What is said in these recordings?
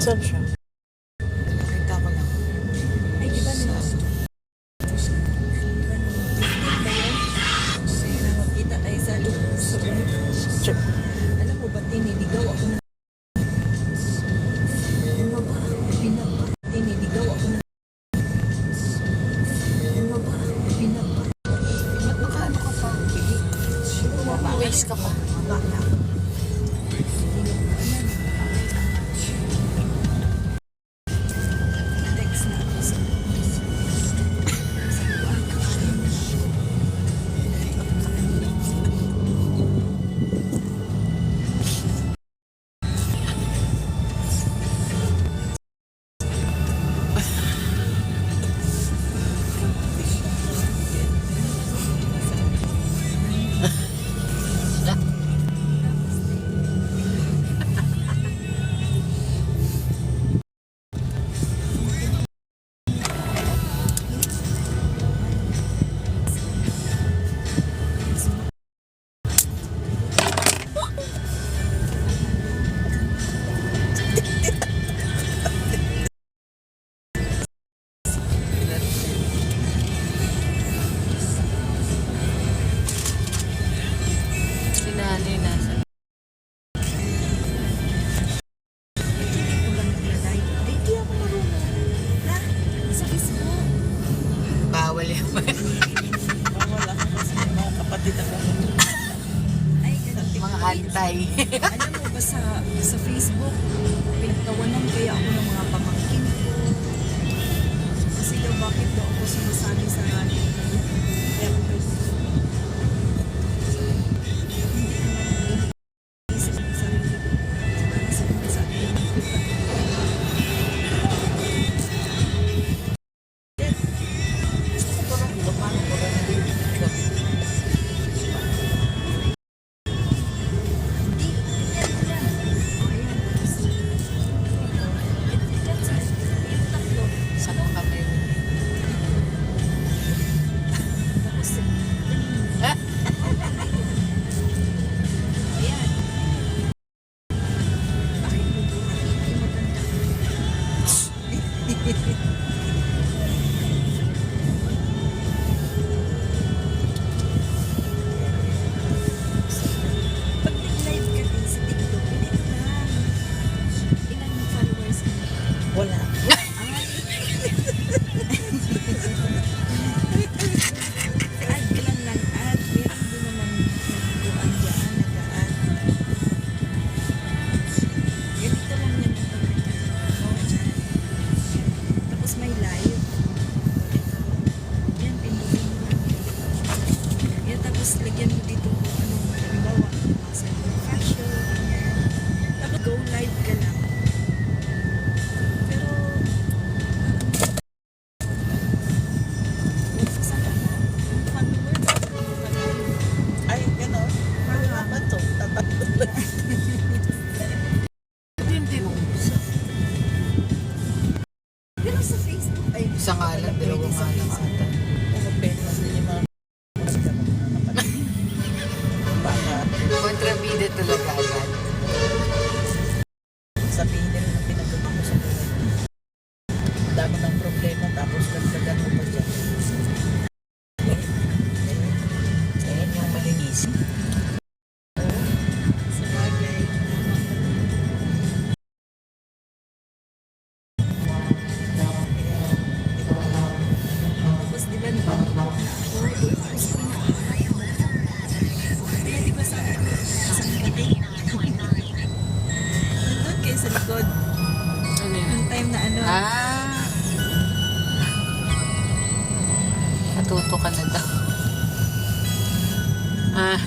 Saan siya? Nakita ko lang. Ay, di ba nung kita tayo sa Check. alam mo ba, tiniligaw ako na tiniligaw ako na Nakaano ka pa? Waste ka pa. baka text na ako sa Sinali nasa. Hindi ako marunong. Ha? Sa Facebook. Bawal yung Wala ka kasi mga kapatid ako. Ay, ganun. mga antay. Alam mo ba sa Facebook, pinagtawanan kaya ako ng mga pamangkin ko. Kasi daw bakit daw ako sinasabi sa radio. Kaya ako isip ko sa sarili ko. Ano sinasabi? Gusto ko parang ito, paano ko rin Saan kami? Ah! Pag nag-live ka din sa TikTok, hindi lang. Ilan yung followers mo? Wala. Add ka lang ng add. Meron din naman nagduan dyan, nag-add. Ganito lang yan ang pagkakita. Tapos may live. Yan, pindutin mo lang. Yan, tapos lagyan mo dito kung anong, halimbawa, sa fashion, yan. Tapos go live ka lang. Pero, saan ka na? Follower? Ay, gano'n. Wala ba ito? Hindi mo umpisa. Pero sa Facebook, ay, Isa nga lang, dalawang nga lang ata. Pumapin mo din yung mga baka Kontrabida talaga agad. sabihin nila na pinagdagan mo sa buhay. Dami ng problema tapos nagdagan mo pa dyan. Ayan yung malinis. sa bagay. Tapos di ba ako, doon ako sa pinakakaya mo. Kaya di ba sa kati? Nandun kayo sa likod. Ano yun? Yung time na ano. Ah! Natuto ka na daw. Ah!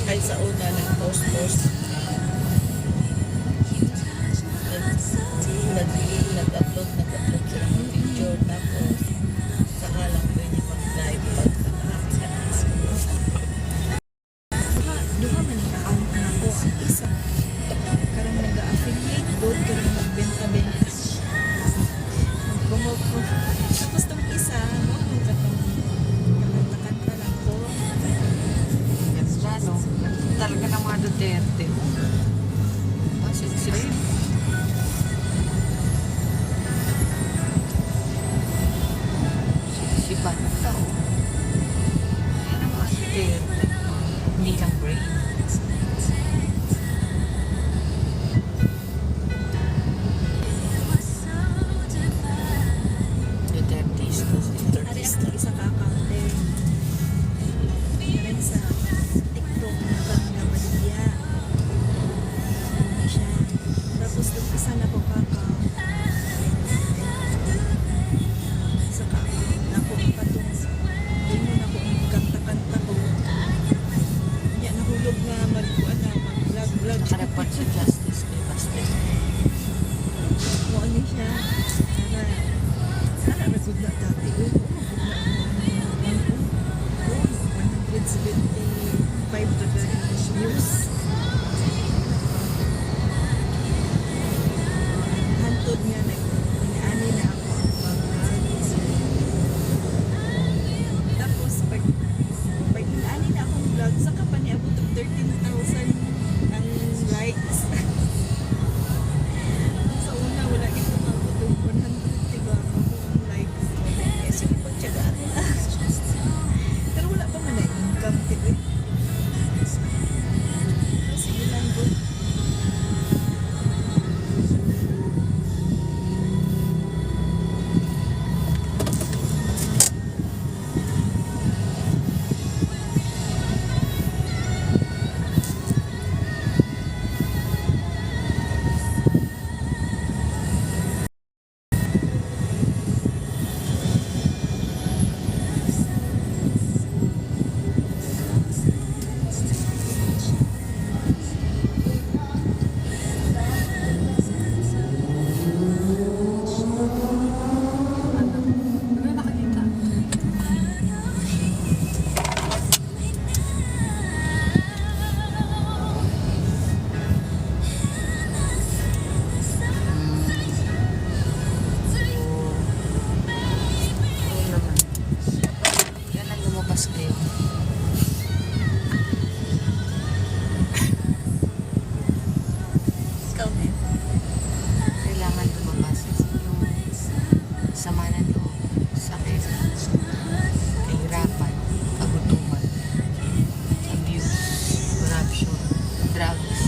Kahit sa una nag-post-post. Nag-upload sila ng picture. Tapos saka lang pwede mag-live pag nakarami ka na. Duha man yung account na ako. Ang isa, karang nag-affiliate doon, karang magbenta-benta. Mag-promote ko. Tapos tong isa, no, kung katong kanta-kanta lang ko. ano, talaga ng mga Duterte. Kasi sila yun. Si Banta, oh. Yan ang mga Duterte. Hindi lang brain. Dutertistas. Ari ang isa ka akante. Rin sa TikTok na Camila Padilla. Hindi siya. Tapos doon isa na ko kaka. Sa ka. Naku patong. Doon mo na ko kanta-kanta ko. Yan nahulog na magkuan na mag-vlog-vlog. Nakarapat si Justice kay Basta. Mo ano siya. Sana nagod na dati. Uy, oh, 175 na views. Hantod nga na ani na ako ang pag-vlog. Tapos pag ani na akong vlog, saka pa niabot og 13,000 ang likes. Sa una, wala ito mabot og 100, diba? Ang likes. Kasi pagtsagaan mo na. Pero wala pa man na income, diba? Sige lang, bro. Ano nakakita? Oo naman. Yan ang lumabas kayo. Ikaw din. Kailangan lumabas yung sama ng loob, sakit, kahirapan, kagutuman, abuse, corruption, drugs,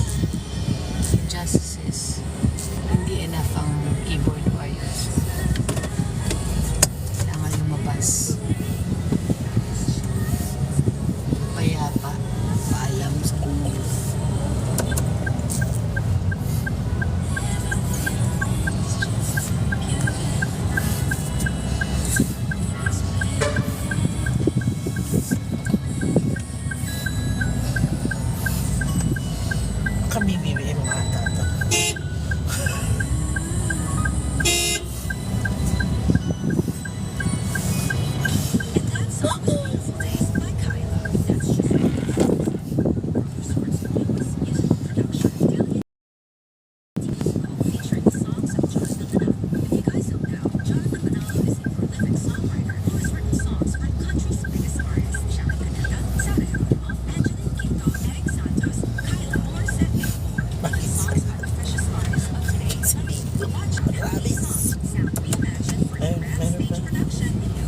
injustices. Hindi enough ang keyboard warriors. Kailangan lumabas. Payapa, paalam sa mundo. Kami BBM mga tata.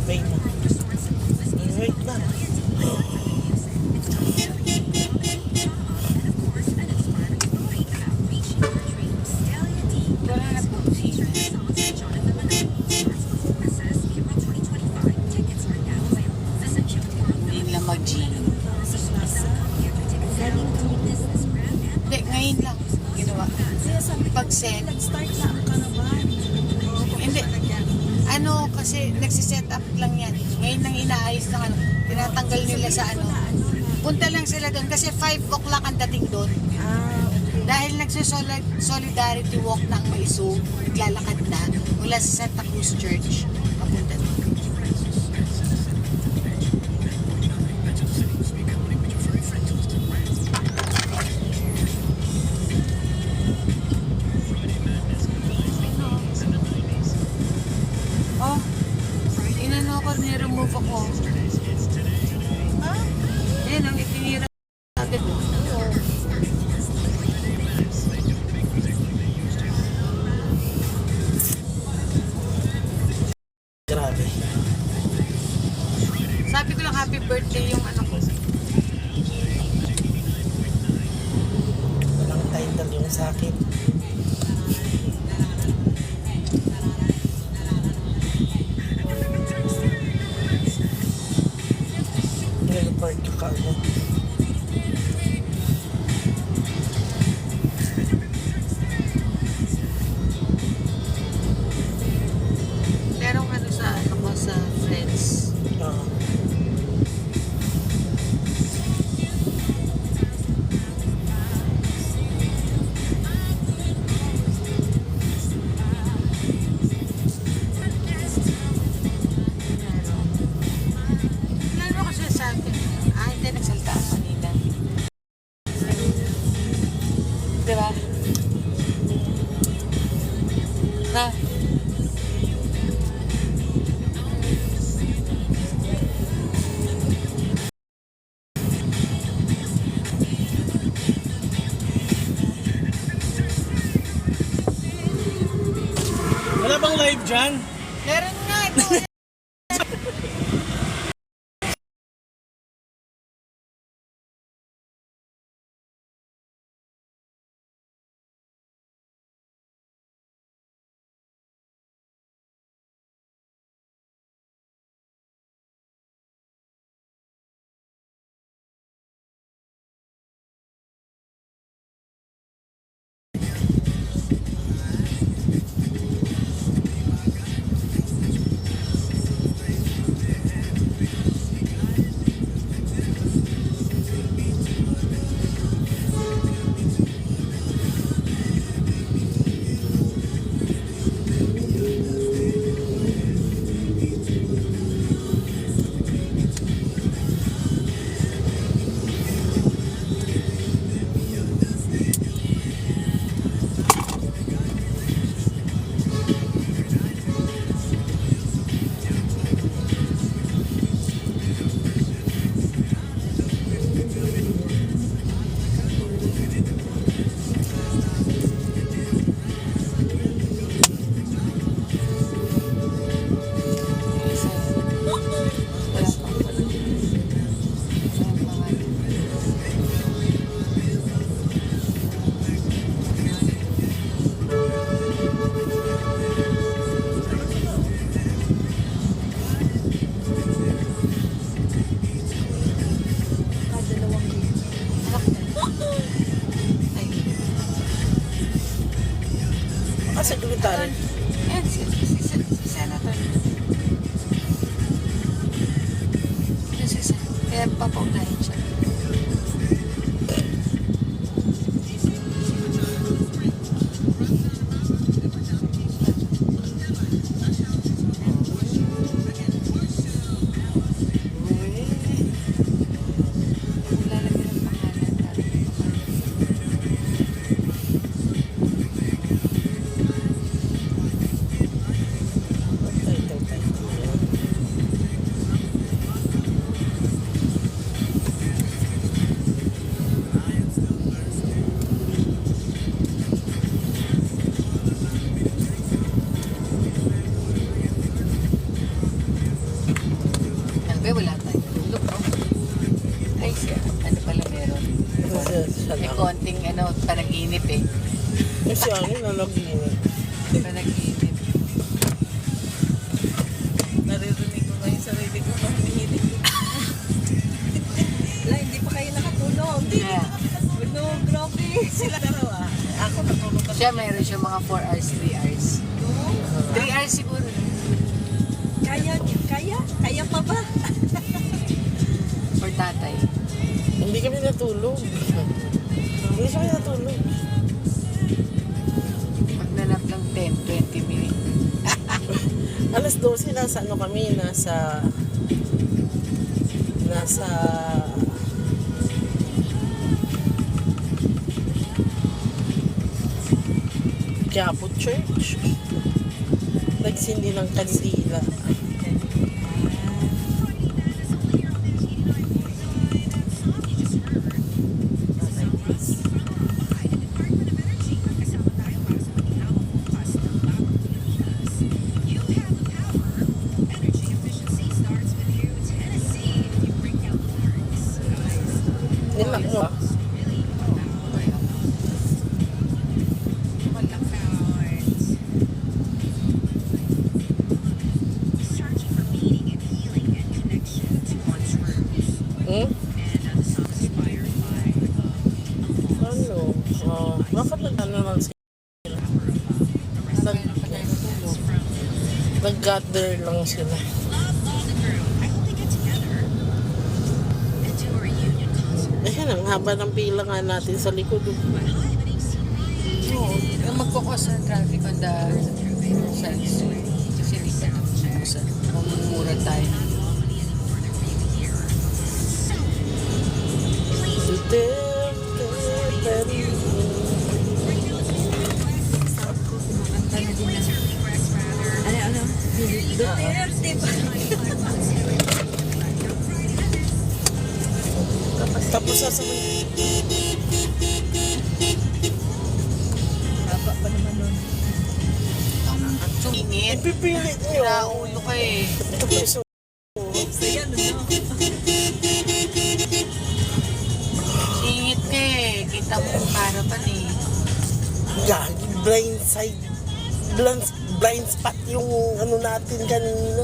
Wait na. Wait na. Wala na po sino. Hindi lang mag-G. Galing kami. Hindi, ngayon lang ginawa. Kaya sabi ko, Pag-send. nag-start na ang karawan. Hindi. Ano, kasi nagsiset up lang yan. Ngayon nang inaayos ng ano, tinatanggal nila sa ano. Punta lang sila doon kasi 5 o'clock ang dating doon. Ah, okay. Dahil nagsusolidarity walk na ang Maiso, naglalakad na mula sa Santa Cruz Church. Papunta doon. Oh, inano ko, ni-remove ako. Ah, Ayan, ang itinira agad sa akin. Nag-report ka kaagad. Merong ano sa ano ko sa friends. Oo. Lalo kasi sa akin. Hindi nagsalita ako kanina. Diba? Na? Wala bang live dyan? Meron nga ito. Kadalawang libo. Secretary. Yan, si Senator. Yan si Senator. Kaya papaunahin siya. Lalagyan ng pangalan. Sabi, wala tayong tulog, no? Ay, siya. Ano pala meron? Siya May lang. konting ano, panaginip eh. Kasi ano, nalaginip. Panaginip. Naririnig ko ngayon sarili ko nang hinihinig ko. Wala, hindi pa kayo nakatulog. Yeah. No, grabe. Sila dalawa. Ako natulog ka. Siya mayroon siya mga 4 hours, 3 hours. 3 hours siguro. Kaya pa ba? For tatay. Hindi kami natulog. Hindi siya kami natulog. Magnanap lang 10, 20 minutes. Alas 12 nasa ano kami, nasa Quiapo Church. Nagsindi ng kandila. Nilak mo. Bakit nag-ano lang sila? Nag-gather lang sila. Ayan, ang haba ng pila nga natin sa likod. Oo, yung magkukos ng traffic on the side street. Kasi lipat ang busan. Mamumura tayo. Ano? Duterte ba? Tapos sasabay. Haba pa naman nun. Sumingit. Ipipilit nyo. Naulo ka eh. So yan, ano? Singit ka eh. Kita mo yung harapan eh. Gagi, blind side. Blind spot yung ano natin kanina.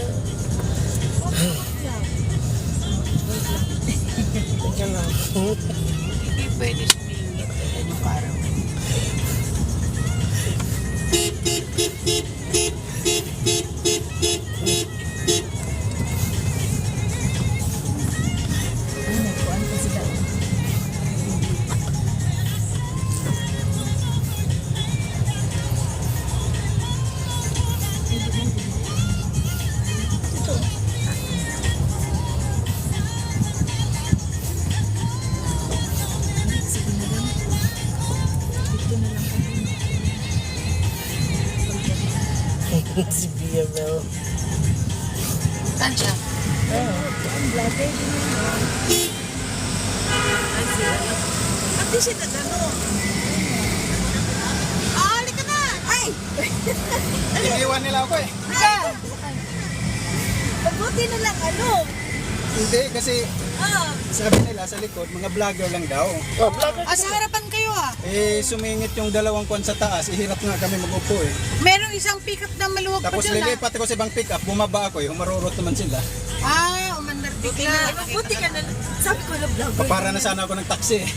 Teka lang. Hindi pwede sumingit. Ano parang. Nagkuhan pa sila. Sige na lang. Dito na lang kami. Si Bia Bell. Saan siya? Ang vlogger din yun. Ay, sila lang. Pati siya nagano. Halika na! Ay! Iniwan nila ako eh. Mabuti na lang ano. Hindi, kasi sabi nila sa likod, mga vlogger lang daw. Oh, vlogger. Ah, sa harapan kayo ah. Eh, sumingit yung dalawang kwan sa taas, ihirap nga kami mag-upo eh. Merong isang pick-up na maluwag pa Tapos dyan ah. lilipat ako sa ibang pick-up, bumaba ako eh, humarurot naman sila. Ah, umandar bigla. Mabuti ka na. Sabi ko na vlogger. Papara na sana ako ng taxi eh.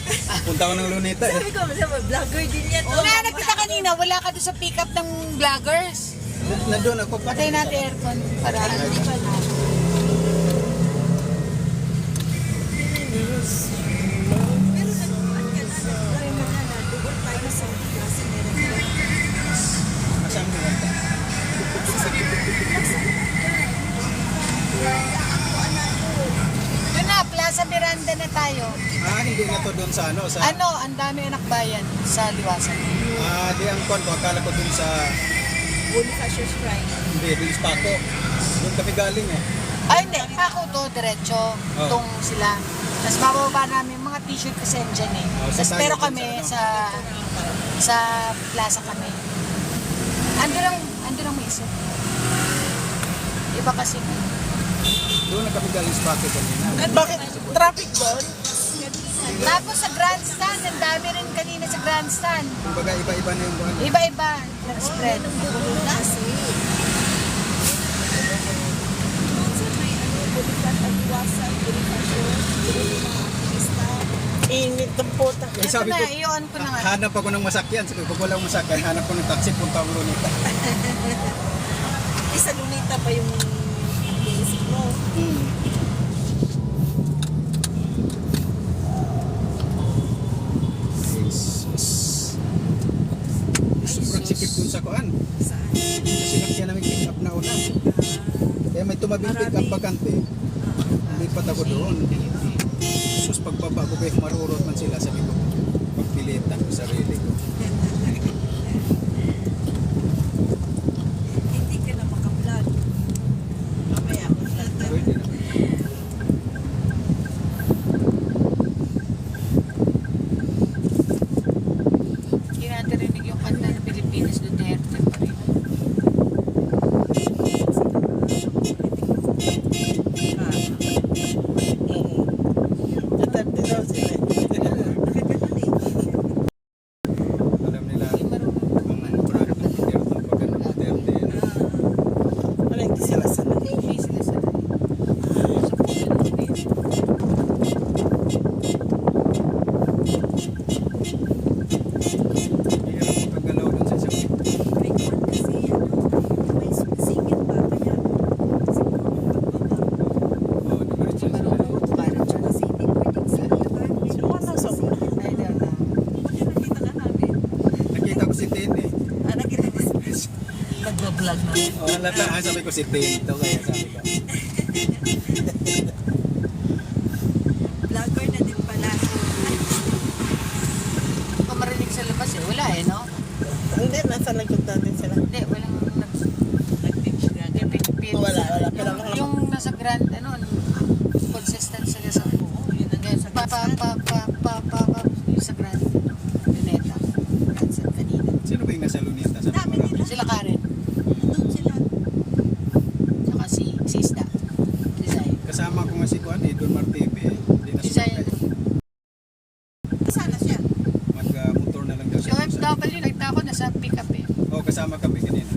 Punta ako ng Lunita eh. Sabi ko, vlogger din yan. Unahanap kita kanina, wala ka doon sa pick-up ng vloggers. Nandun ako. Patay natin aircon para Pero nagkuhan ka na. Vlogger ka na. Doon tayo sa klase meron. Asan mo lang? Doon na, Plaza Miranda na tayo. Ah, hindi na to doon sa ano, sa... Ano, ang dami anak bayan sa liwasan. Ah, di ang kwan ko, akala ko doon sa... Bonifacio Shrine. Hindi, doon sa Paco. Doon kami galing eh. Ay, hindi. Ako to, diretso. Tong sila. Tapos bababa namin yung mga t-shirt kasi dyan eh. Oh, Tapos sa pero tayo kami dun sa plaza kami. Ando lang may isip. Iba kasi. Doon na kami galing sa Paco kanina. Bakit traffic doon? Tapos sa grandstand, ang dami rin kanina sa grandstand. Kumbaga iba-iba na yung buwan. Iba-iba. Spread. Kasi. Bonifacio, Aliwasan, Bonifacio, Init ng puta. Eh, Ito sabi na, ko, iyon ko na nga. hanap ako ng masakyan. Sabi ko, pag walang masakyan, hanap ko ng taxi, punta ako Lunita. Isa Lunita pa yung inisip mo. Sobrang sikip dun sa kuan. Saan? Kasi nakya namin pick up na una. Kaya may tumabing pick up bakante. Lipat ako doon. Sus, pagbaba ko kayo, marurot man sila. Sabi ko, pagpilitan ko sarili ko. Hindi ka na maka-vlog. Mamaya, mag-vlog ka. Pwede na. Hindi natin rinig yung kanta ng Pilipinas, Duterte pa rin. Duterte daw sila. vlog na yun. Oh, halata. Sabi ko si Tinto, kaya sabi ko. Vlogger na din pala. Kung marinig sa labas eh, wala eh, no? Hindi, nasa likod natin sila. Hindi, walang Nag-pitch ka. nagpipipit. Wala. Pero Yung nasa grand, ano, consistent sila sa yung sa grand luneta. Grand San kanina. Sino ba yung nasa luneta? Sabi ko marami. Sila Karen, Doon sila. saka si Isda. Si Zay. Kasama ko nga si Juan eh, Don Martipe. Hindi na Si Zay, Sana siya. Mag-motor na lang daw si siya. OFW, nagta ako nasa pick up eh. Oh, kasama kami kanina.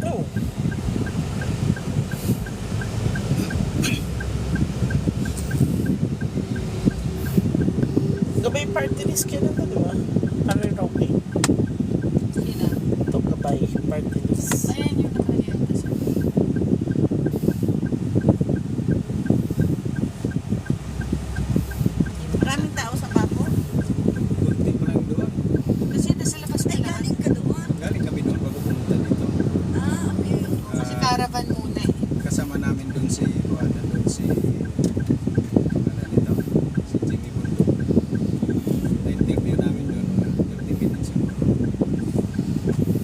oh. Gabay party list ka na to, di ba? Ano yung okay? Sina. Ito gabay party list. Ayan yung nakaliyata sa Maraming tao sa Papo. Kunti pa lang doon. kasi nasa labas Ay, pala. galing ka doon. Galing kami doon bago pumunta dito. Ah, okay. Kasi caravan muna eh. Kasama namin doon si Juan, doon si ano nito, si Jimmy Bundo. Na-interview namin doon, mga 30 minutes siguro.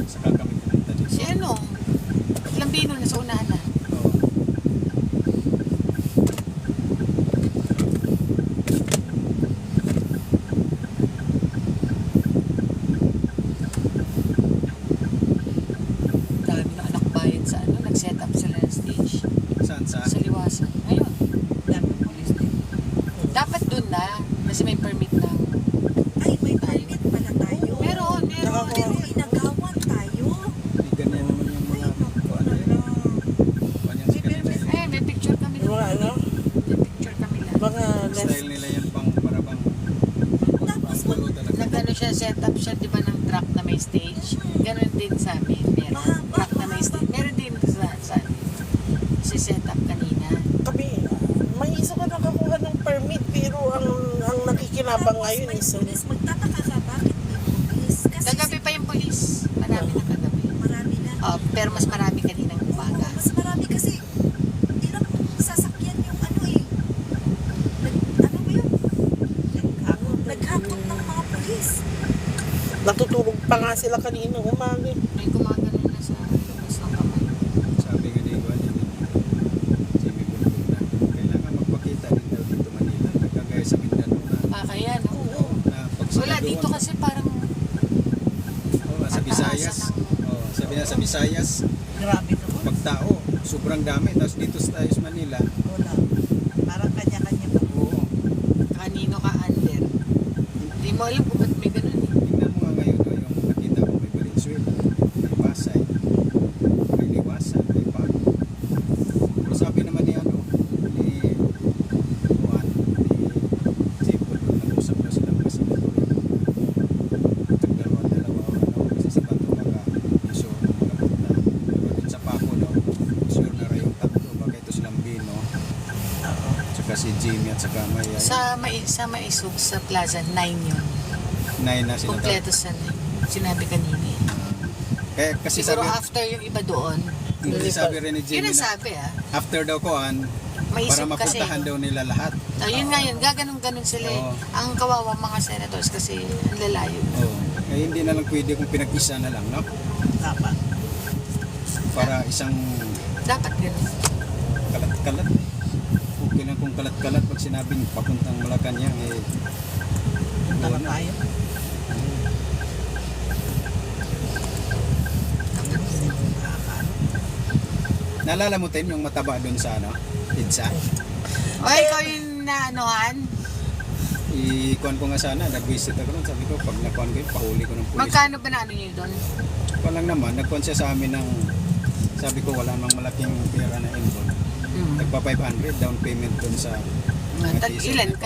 Saka kami pumunta dito. Si ano, Lambino na sa unahan na. Oo. Dami na anak bayan sa ano, nag-set up sila ng stage Saan sa? sa liwasan. Ayun, Dami police din. dapat dun na kasi may permit na. Ay, may permit pala tayo. Meron. Pero inagawan tayo. Hindi ganyan naman yung mga kuan na yun. Kuan yan sa kanila. Eh, may picture kami Yung mga ano? May picture kami lang. Mga Style nila yan pang para bang Tapos, pulo talaga. Nagano siya, set up siya, di ba, ng truck na may stage? Ganon din sa amin, meron. Truck na may stage. Meron din sa amin. Si set up kanina. kami, may isa ka nakakuha ng permit pero ang nakikinabang ngayon may is police. Magtataka ka bakit may police? Kasi Kagabi pa yung polis. Marami na kagabi. marami na. Pero mas marami kaninang umaga. Mas marami kasi ilang sasakyan yung ano eh. Ano ba yun? Naghakot ng mga polis. natutulog pa nga sila kanina umaga. May gumagano na sa labas ng kamay. Sabi nga ni Juan yun, Jimmy Bundo na kailangan magpakita din daw dito Manila. Nagkagaya sa Mindanao na Kaya, no? na pag Wala, dito kasi parang sa Visayas. Oh, sabi na sa Visayas, Grabe naman. pag tao, sobrang dami. Tapos dito sa tayo sa Manila, Wala. Parang kanya-kanya pa. oo. kanino ka under. Hindi mo alam kung ba't may ganun eh. Tingnan mo nga ngayon, oh, yung nakita ko may Valenzuela, may Pasay, may Liwasan, may Pago. Pero sabi naman ni ano, ni Juan, ni Jimbo, nag-usap na silang kasinador. Dalawa, kasi si Pato mag-isure ng mga punta. Pero dun sa Paco daw, sure na rin yung tatlo, baka ito silang Bino, tsaka si Jimmy at saka may Sa Maisog, sa Plaza 9 yun. 9 na sila. Kompleto sa 9. Sinabi kanina eh. Kaya kasi Siguro sabi, after yung iba doon, hindi sabi rin ni yun Jimmy ang na sabi ah. after daw koan, para Maisog kasi. mapuntahan daw nila lahat. Yun nga yun, gaganong-ganon sila eh. Oo. Ang kawawa mga senators kasi ang lalayo. Oo. Eh, hindi na lang pwede kung pinag-isa na lang, no? Dapat. Para isang Dapat ganun. kalat-kalat. Okay lang kung kalat-kalat pag sinabing papuntang Malacanang, eh, Punta na tayo. naalala mo tayo yung mataba doon sa ano, pizza? O ikaw yung naanohan, Ikuan ko nga sana, nag-visit ako nun. Sabi ko, pag nakuan ko yun, pahuli ko ng pulis. magkano ba na ano nyo doon? Walang naman, nagkuan siya sa amin ng, sabi ko, wala namang malaking pera na involved. Nagpa 500 down payment doon sa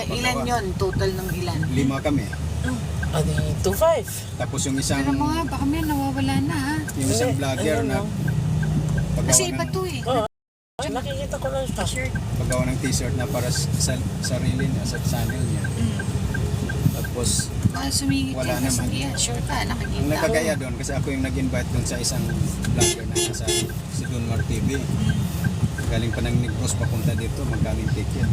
Ilan yun? Total ng ilan? 5 kami. Adi, 2.5. Tapos yung isang Pero mga baka may nawawala na ha. yung isang vlogger Ayun, na no? Kasi paggawa iba ng, to eh. Ay, nakikita ko lang siya. paggawa ng t-shirt na para sa sarili niya, sa channel niya. Tapos Mga sumingit Wala yan. Kasi naman. yan, sure ka, ang nakikita. nakagaya doon kasi ako yung nag-invite doon sa isang vlogger na nasa si Dunmar TV. Galing pa ng Negros papunta dito, magkaling ticket.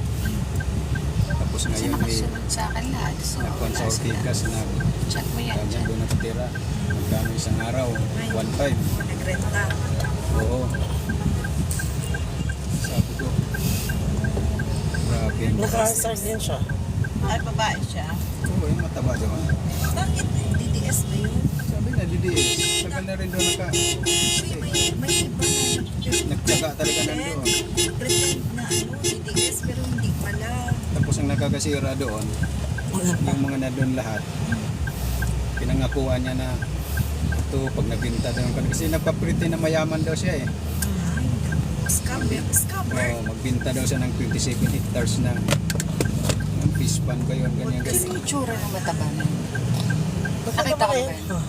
Tapos Kasi ngayon may nakasunod sa akin lahat. So, nagkuhan sa wala sila. Ortigas na Chat mo yan kanya dyan. doon nakatira. Magkano isang araw? 1.5. Nagrenta. Oo. Sabi ko, grabe. Naka-start din siya. Ay, babae siya. Oo, yung mataba doon. Bakit DDS ba yun? Sabi na, DDS. Tagal na rin doon May iba na nagtsaga talaga nandoon. pretend na DDS pero hindi pala. Tapos ang nakakasira doon, yung mga nandun lahat, pinangakuan niya na ito pag nabinta daw yung kasi nagpapriti na mayaman daw siya eh. Scammer. Oo, magbinta daw siya ng 27 hectares ng fish pan ba yun, ganyan Kasi ganyan. yung tsura ng mataba na yun. Baka Nakita naman ko eh. ba?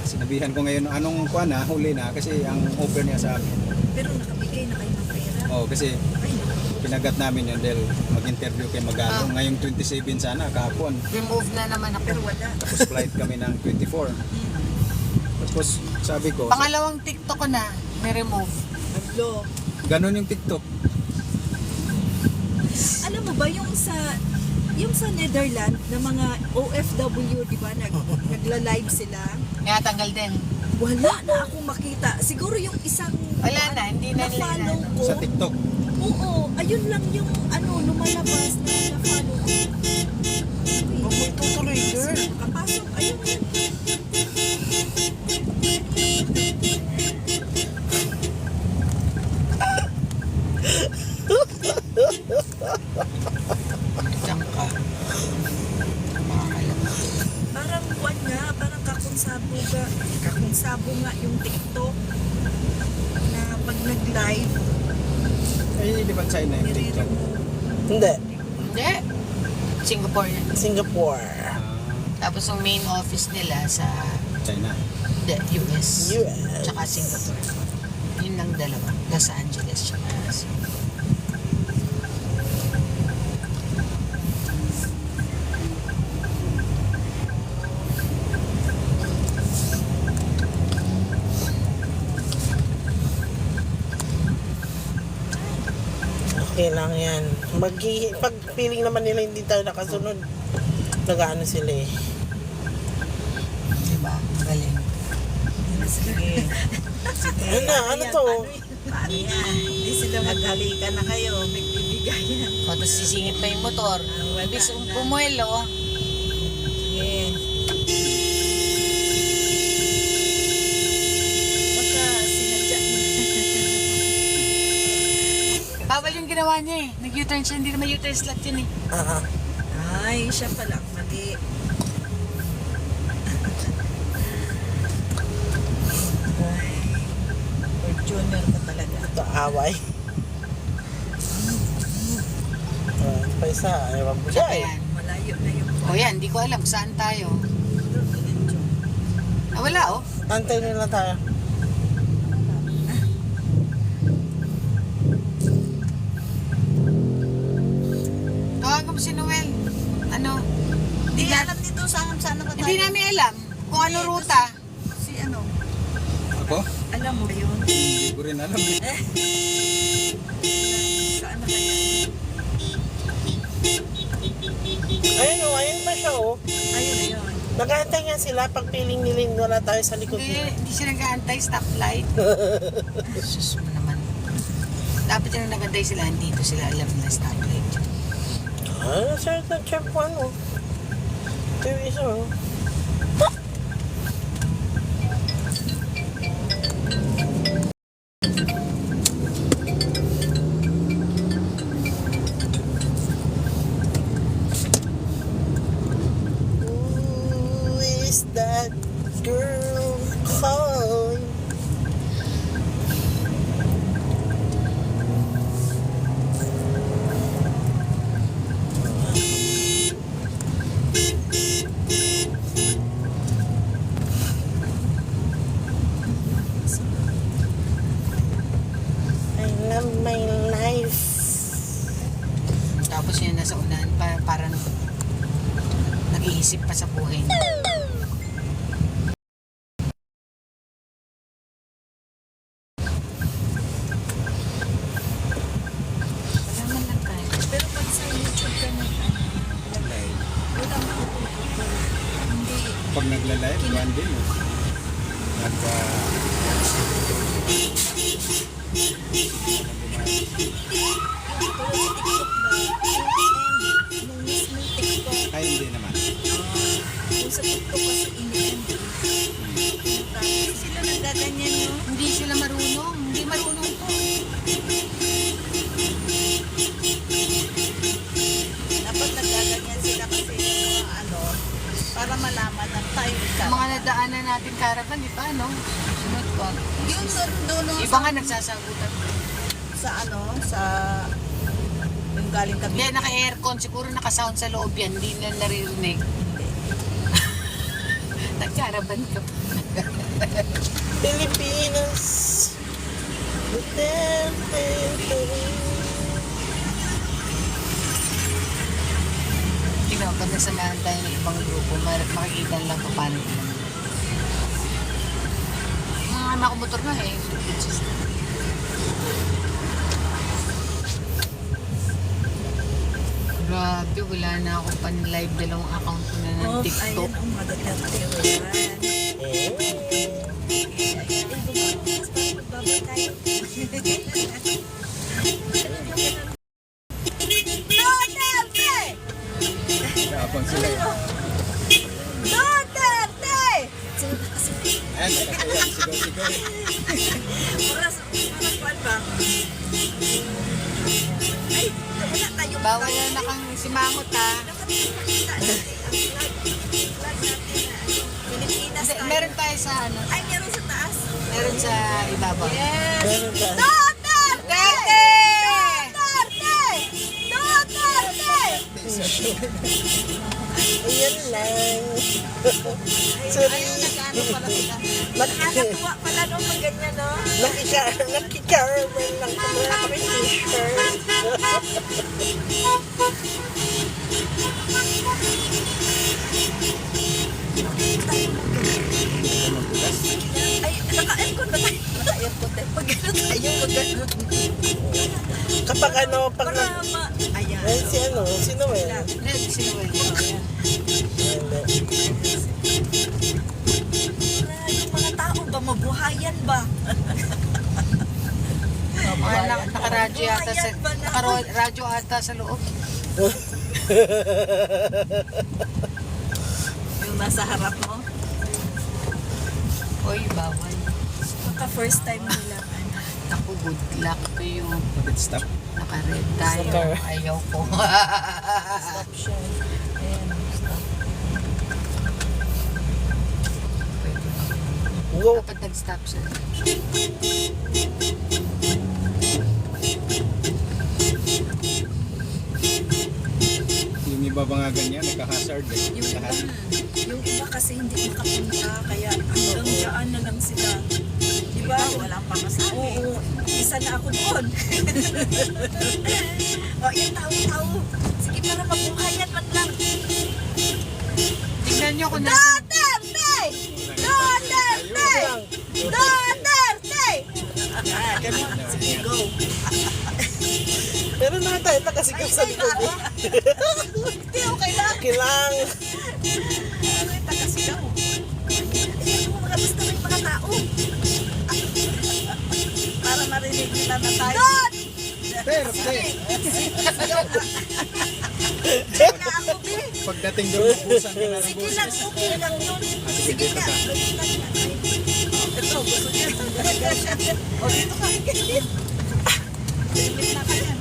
Sinabihan ko ngayon, anong kuha na, huli na, kasi ang offer niya sa akin. Pero nakabigay na kayo ng pera. Oo, kasi Ay, pinagat namin yun dahil mag-interview kay Magalo. Ngayong 27 sana, kahapon. Remove na naman ako. pero wala. Tapos flight kami ng 24. Tapos sabi ko, Pangalawang TikTok ko na, may remove. Hello. ganun yung TikTok. Alam mo ba yung sa Netherlands na mga OFW, di ba, nagla-live sila? Natanggal din. Wala na akong makita. Siguro yung isang Wala na, hindi na nila na-follow inaano. ko. Sa TikTok. Oo, ayun lang yung lumalabas na na-follow ko. Huwag mo itutuloy, girl. Kapasok, ayun yan. Diyan ka. Makakalala. Parang buwan nga, parang kakunsabo nga yung TikTok na pag nag-live, Ay, di ba China yung TikTok? Hindi. Hindi. Singapore yan. Singapore. Ah, Tapos yung main office nila sa China. the US. US. Tsaka Singapore. Yun lang dalawa. Los Angeles tsaka Singapore. Okay lang yan. Pag feeling naman nila hindi tayo nakasunod, nag-ano sila eh. Diba? Galing. Sige. Ano to? Paano yan? Hindi sila maghalikan na kayo. Bigbibigayan. O, tapos sisingit pa yung motor. Ibig pumuelo. Sige. baka sinadya mo. Bawal yung ginawa niya eh. Nag-U-turn siya. Hindi naman U-turn slot yun eh. Ay, siya pala ang mali. Junior ka talaga. Ito away. Pa isa, ewan mo siya Saka eh. yan. Malayo na yung O yan, di ko alam saan tayo. Ah, wala oh. Antay nila tayo. Tawagan mo si Noel. Ano? Hindi alam dito saan ba tayo? Hindi namin alam kung ano ruta. si ano, Ako? alam mo yun? Hindi ko rin alam eh. Saan na kaya? Ayun o, ayun pa siya o. Ayun, ayun. Nag-aantay nga sila pag feeling nila wala tayo sa likod Hindi, nila. hindi siya nag-aantay stoplight. Sus mo naman. Dapat yung nag-aantay sila, dito sila alam na stoplight. Sir, nag-check po ano. Ito yung isa o. Who is that girl calling? Tapos yan nasa unahan pa, parang nag-iisip pa sa buhay niya. Wala man lang tayo. Pero pag sa YouTube ka na, lagay, walang puputol. Hindi, Pag nagla-live, one din. At ay hindi naman. yung sa TikTok kasi in-end. Sila nagdaganyan, no? Hindi sila marunong. Hindi marunong to. Dapat nagdaganyan sila kasi yung para malaman ng time ka. Mga nadaanan natin caravan, di ba, no? Sunod ko. Yung doon Iba nga nagsasagutan. sa sa yung galing kami. Hindi, naka-aircon. Siguro naka-sound sa loob yan. Hindi na naririnig. Nag-caravan ka. Pilipinas. Duterte. Tingnan, pag nasamahan tayo ng ibang grupo, makikita lang kung paano ito. Mga anak ko motor nga eh. Grabe, wala na ako pan-live. Dalawang account ko na ng TikTok. Ang magaganda yun. Kapag sila yun. Ayan, ayan, sigaw-sigaw. Bawal na kang simangot ha. Pilipinas Hindi, tayo. meron tayo sa ano, Ay, meron sa taas. meron sa ibabaw. Meron ka. Duterte! Ayan lang. Ayun, nag-ano pala sila. Nakakatuwa pala no, pag ganyan, no? Nakikaraman lang kami t-shirt. Ay, naka-aircon na tayo. Naka-aircon tayo. Pag gano'n tayo, pag gano'n. Kapag pag Para ayan. Ayan si Noel. Hindi, sinuwal ko. Ayan. Para yung mga tao ba, mabuhayan ba? Mga naka-radyo yata sa, naka-radyo ata sa loob. Yung nasa harap mo. Oy, bawal. Baka first time nila. Ako, good luck to you. Kapit stop. Naka-red tayo. Saka. Ayaw ko. Stop siya. Ayan, stop. Pwede. Go. Dapat nag-stop siya. Yung iba ba nga ganyan, nagka-hazard eh. Yung Lahat. yung iba kasi hindi makapunta, kaya hanggang dyan na lang sila. Diba? Wala pa masabi. Oo, isa na ako doon. O, yung tao-tao. Sige, para mabuhayan man lang. Tingnan nyo kung nasa... Duterte! Duterte! Duterte! Ah, ganun. Sige, go. Pero na tayo nakasigaw sa likod eh. Hindi, okay lang. Kilang. Ano yung taga-sigaw? Ayan mo, mga basta may mga tao. Para marinig nila na tayo. Duterte! Na ako, be. Pagdating doon, busan ka na ng Sige boses. lang, okay lang yun. Sige, Sige dito nga, ka. ganun lang yan. Ito, gusto niya. O, dito ka. Limit na ka yan.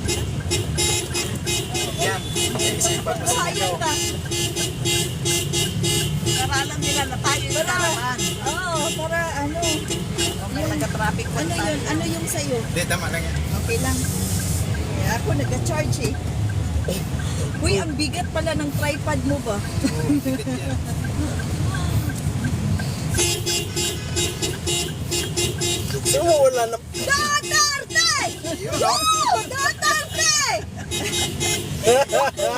Yan, isipan mo sa Buhayan inyo. ka. Para alam nila na tayo yung karaman. Oo, para ano. May taga-traffic pa tayo. Ano yun? Ano yung sa'yo? Hindi, tama lang yan. Okay lang. Eh, ako nag-charge eh. Uy, ang bigat pala ng tripod mo ba? Oo, tipid yan. So, wala na. Duterte! Yun, no? Duterte!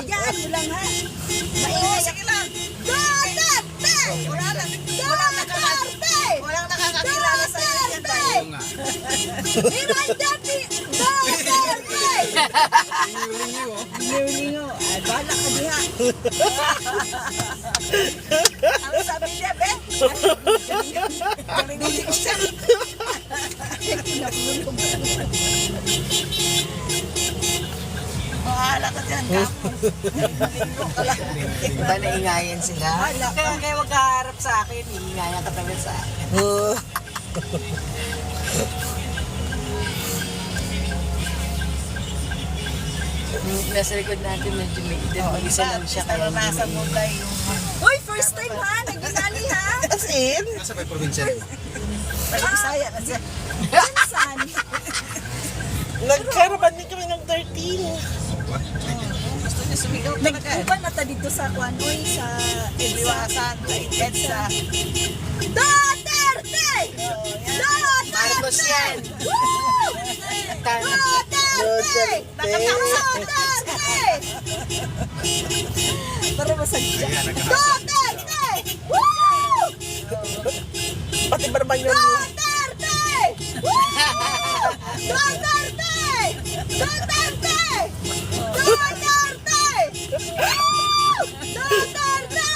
Hayaan mo lang ha. Maingay. Sige lang. Duterte! Walang nakakakilala sa iyo yan tayo. Oo nga. Duterte! Linyo-linyo, oh. Lingo. Ay, bahala ka diha. Ang sabi niya, be? Galing ko siya. Bahala ka dyan, kapo. Diba naingayan sila? Kaya huwag kaharap sa akin. Iingayan ka talaga sa akin. Nasa likod natin medyo may edad. Mag-isa lang siya kaya Naranasan mo tayo yung... Uy, first time ha! Nag-isali ha! As in, Nasa may probinsya. Nag-isaya na siya. Pinsan. nagkaraban din kami ng 13. Gusto niya sumigaw talaga. Nag-uban na ta dito sa Kwandoy, sa Liwasan, sa EDSA. Duterte! Duterte! Marcos yan! Woo! Duterte! Duterte! Para masagya. Duterte! Woo! Pati barbanyon mo. Duterte! Woo! Duterte! Duterte! Duterte! Woo! Duterte! Duterte!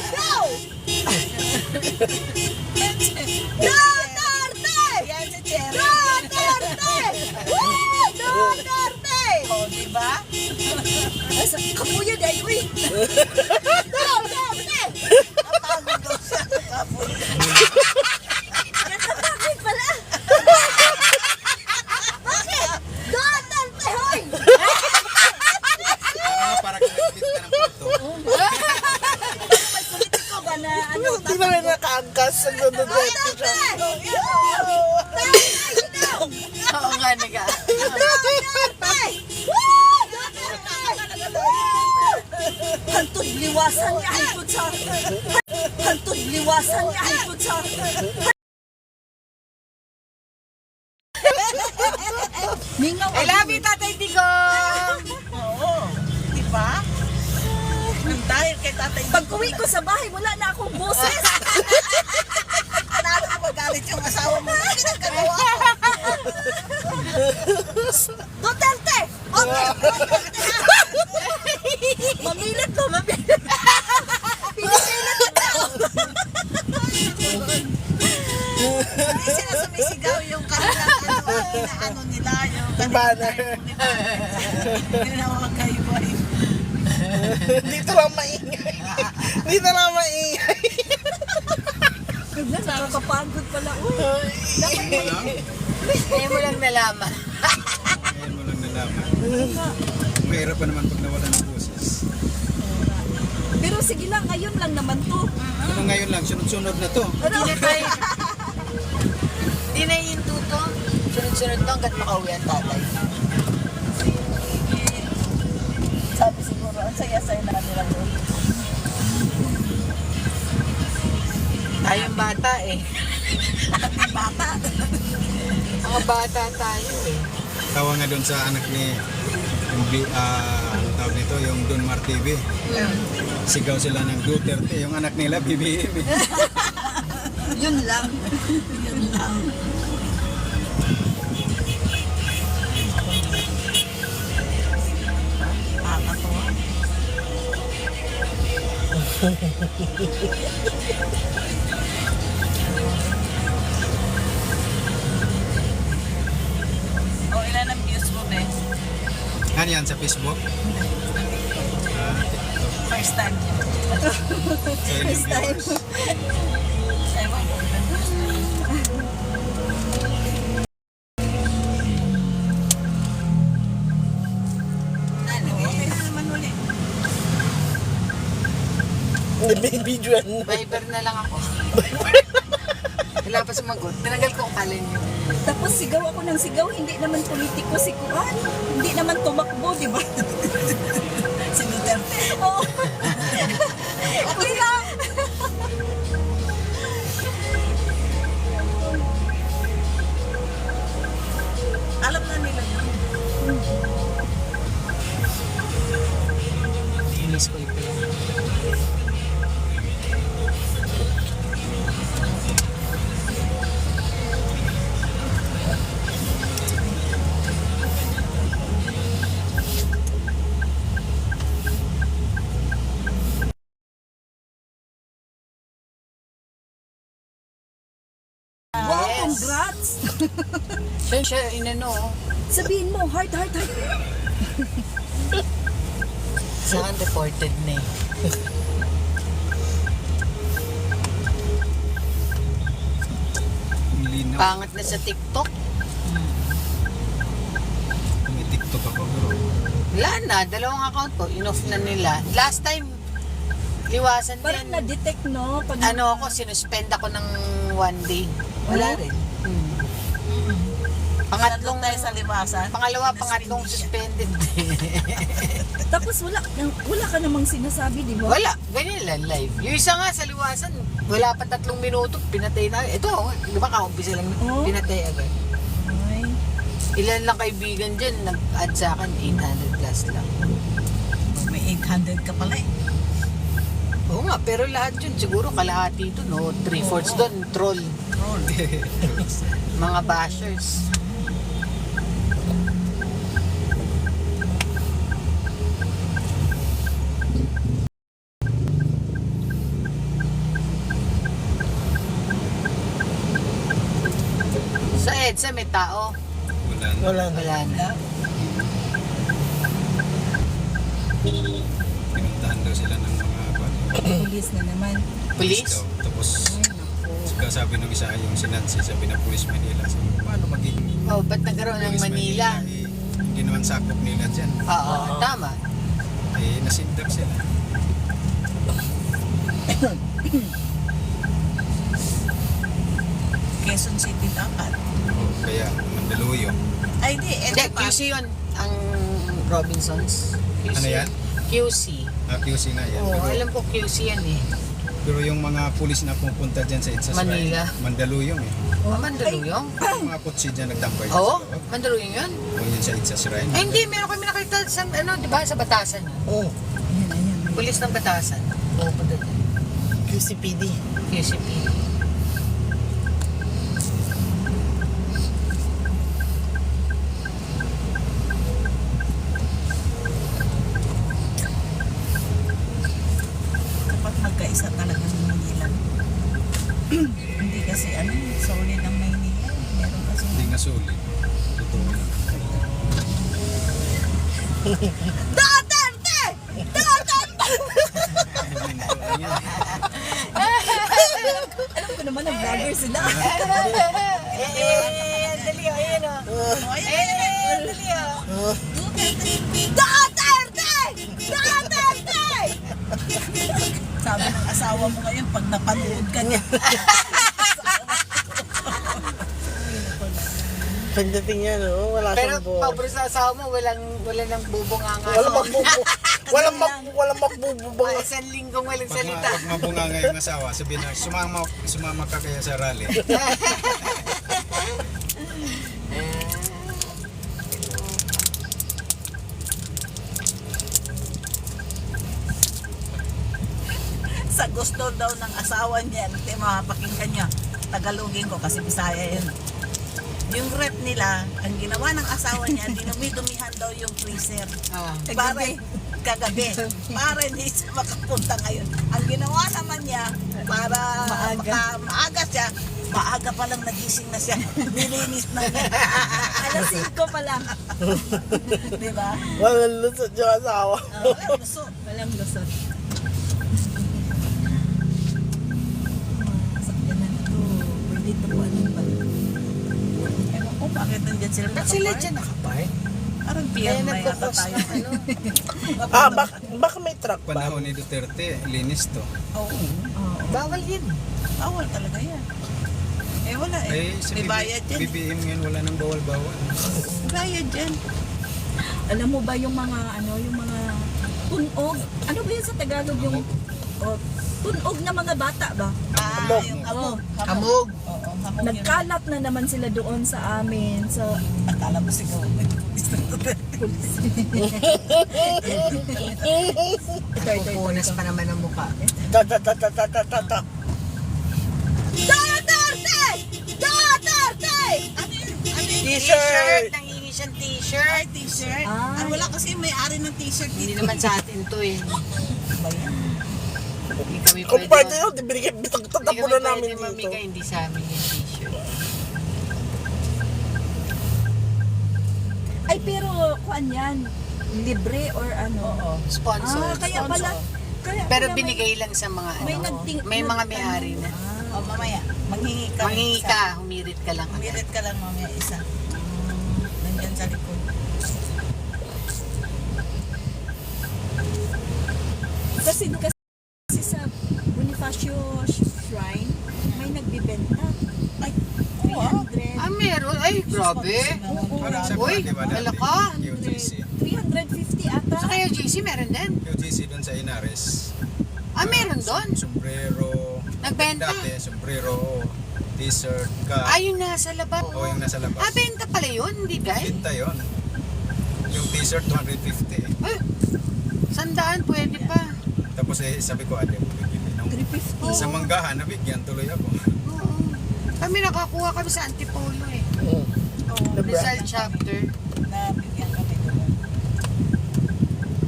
Go! Duterte! Yan si Cherry. Duterte! Woo! Duterte! O, diba? Kapuya dahil, uy! Duterte! Napagod daw siya. Kapuya. Napagod pala. Bakit? Duterte, hoy! Para kinakabit ka ng puto. May politiko ba na ano? Hindi na rin nakaangkas sa Duterte siya. Oo nga, naga. Hantod liwasan niya, hantod sa... Hantod liwasan niya, hantod sa... Mingaw. I love you, Tatay Tigong! Oo. Diba? Dahil kay tatay. Pag-uwi ko sa bahay, wala na akong boses. Nalo ko magalit yung asawa mo. Pinagkagawa ko. Duterte! Okay! Duterte! Mamilit ko, mamilit. Pinipilit ko tao. Hindi sila sumisigaw yung kanilang ano nila, yung Banner. Hindi na magkaiba. Dito lang maingay. Dito lang maingay. Nakakapagod pala. Uy, dapat Ngayon mo lang nalaman. Ngayon mo lang nalaman. Mahirap pa naman pag nawala ng boses. Pero sige lang, ngayon lang naman to. Ano ngayon lang, sunod-sunod na to. Hindi na tayo. Hindi na yung tuto. Sunod-sunod to hanggat makauwi ang tatay. Sabi siguro, ang saya-saya na nila doon. Tayong bata eh. Bata. Mga bata tayo eh. Tawa nga doon sa anak ni ang tawag nito, yung Don Mar TV. Sigaw sila ng Duterte, yung anak nila BBM eh. Yun lang. Yun lang. Nakakatawa. O, ilan ang views mo, be? Ano yan sa Facebook? First time. Sa inyong viewers. Ewan ko, ilan views mo. Okay na naman ulit. Nabibidyoan na. Viber na lang ako. Wala pa sumagot. Tinagal ko ang kalin yun. Tapos sigaw ako ng sigaw, hindi naman politiko si Kuan. Hindi naman tumakbo, di ba? Si Duterte. Oo. Okay lang. Alam na nila yun. school pa yun. Wow, Yes. congrats! Siya, inano, Sabihin mo, heart. Saan reported na eh. Ang linaw. pangat na sa TikTok. May TikTok ako bro. Wala na, dalawang account ko, in-off na nila. Last time, liwasan Parang din. na-detect, no? Pag Ano ako, sinuspend ako ng 1 day. Wala rin. Pangatlong Tayo sa limasan. pangatlong suspended. Tapos wala ka namang sinasabi, di ba? Wala, ganyan lang live. Yung isa nga sa liwasan, wala pa 3 minuto, pinatay na. Ito, di ba kaumpisa lang, Oh. pinatay agad. Ay. Ilan lang kaibigan dyan, nag-add sa akin, 800 plus lang. May 800 ka pala eh. Oo nga, pero lahat yun, siguro kalahati ito, no? 3/4 doon, troll. Mga bashers. Sa EDSA may tao. Wala na. Wala na. Wala na. Pinuntahan daw sila ng mga Pulis na naman. Police? daw. Tapos sabi nung isa yung sinansi, sabi na Police Manila. Sabi, paano maging Oh, ba't nagkaroon ng Police Manila? Eh, hindi naman sakop nila dyan. Oo, tama. Eh, nasindap sila. Quezon City dapat. Kaya Mandaluyong. Ay di, Hindi, QC yun. Ang Robinsons. QC. Ano yan? QC. QC na yan. Oo, Pero, alam ko QC yan eh. pero yung mga pulis na pupunta dyan sa Itsas Manila. Mandaluyong eh. Oh, Mandaluyong? Yung mga kutsi dyan nagtambay dyan Oo, sa loob. Mandaluyong yun? O yun sa Itsas Shrine. Ay, hindi. Meron kami nakita sa, ano, di ba, sa Batasan. Oh, Ayan. Pulis ng Batasan. Pupunta dyan. QCPD. QCP. dapat magkaisa talaga ng Manila. Hindi kasi ano, solid ang Maynila. Meron kasi Hindi nga sulit. Totoo lang. Duterte! Alam ko naman, nag-vlogger sila. Dali, ayan o. Dali o. Duterte! Duterte! sabi ng asawa mo ngayon pag napanood ka niya. Pagdating niya, no? Wala Pero siyang buo. pabor sa asawa mo, walang bubunganga. Walang magbububang. Isang linggong walang Pag, salita. pag mabunga nga yung asawa, sabihin na, sumama ka kaya sa rally. Sa gusto daw ng asawa niya, hindi makapakinggan niya. Tagalogin ko kasi Bisaya yun. Yung rep nila, ang ginawa ng asawa niya, dinumi-dumihan daw yung freezer. Ah. Para kagabi. Para hindi siya makapunta ngayon. Ang ginawa naman niya, para maaga siya, maaga pa lang nagising na siya. Nilinis na niya. Alas 5 pa lang. Diba? Walang lusot yung asawa. So, Walang lusot. Sakyanan ito. Pwede ito po anong ba? ewan ko bakit nandyan sila Ba't sila nakapark? dyan nakapark? Parang Kaya PM na yata nagpo-post tayo. ng ano. Baka may truck ba? Panahon ni Duterte, linis to. Oo. Bawal yun. Bawal talaga yan. Eh wala eh. Sa May bayad yan. BBM ngayon wala nang bawal-bawal. May bayad yan. Alam mo ba yung mga tunog? Ano ba yun sa Tagalog yung tunog na mga bata ba? Yung hamog. Hamog. Oo, hamog yun. Nagkalat na naman sila doon sa amin. So, Akala mo siguro. pulis. Pupunas pa naman ang mukha. Ta ta ta ta ta ta ta ta. Duterte! Duterte! T-shirt! Nangingi siyang t-shirt. Ay, t-shirt. Ah. Ah, wala kasi may-ari ng t-shirt Hindi dito. naman sa atin to eh. Hindi kami Kung pwede. pwede yun, binigyan Hindi bitag-tapo kami na pwede namin dito. mamigay, hindi sa amin yung t-shirt. Ay, pero kuan yan. Libre or ano? Oo. Sponsor. Ah, kaya pala. Kaya Pero pala binigay lang sa mga may ano. nagting- May mga may-ari na. O, mamaya. Manghingi ka. Manghingi isa. ka, humirit ka lang. Umirit ka lang mamaya isa. Nandyan sa likod. Kasi sa Bonifacio Shrine, may nagbibenta. Ay, 300. Ah, meron. Ay, grabe. Parang sa Uy, di ba dati? wala ka. UGC. 350 ata. Sa kayo, JC, meron din. UGC doon sa Inares. Ah, meron doon. Sombrero. Nagbenta. Dati, sombrero, t-shirt, cap. Ah, yung nasa labas. O yung nasa labas. Ah, benta pala yun, hindi ba? Binta yun. Yung t-shirt, 250. Ay, 100 pwede pa. Tapos sabi ko, ate, bibili ng 350. sa manggahan, nabigyan tuloy ako. Oo. Kami nakakuha kami sa Antipolo eh. Mm. Oo. Rizal chapter. Nabigyan kami doon.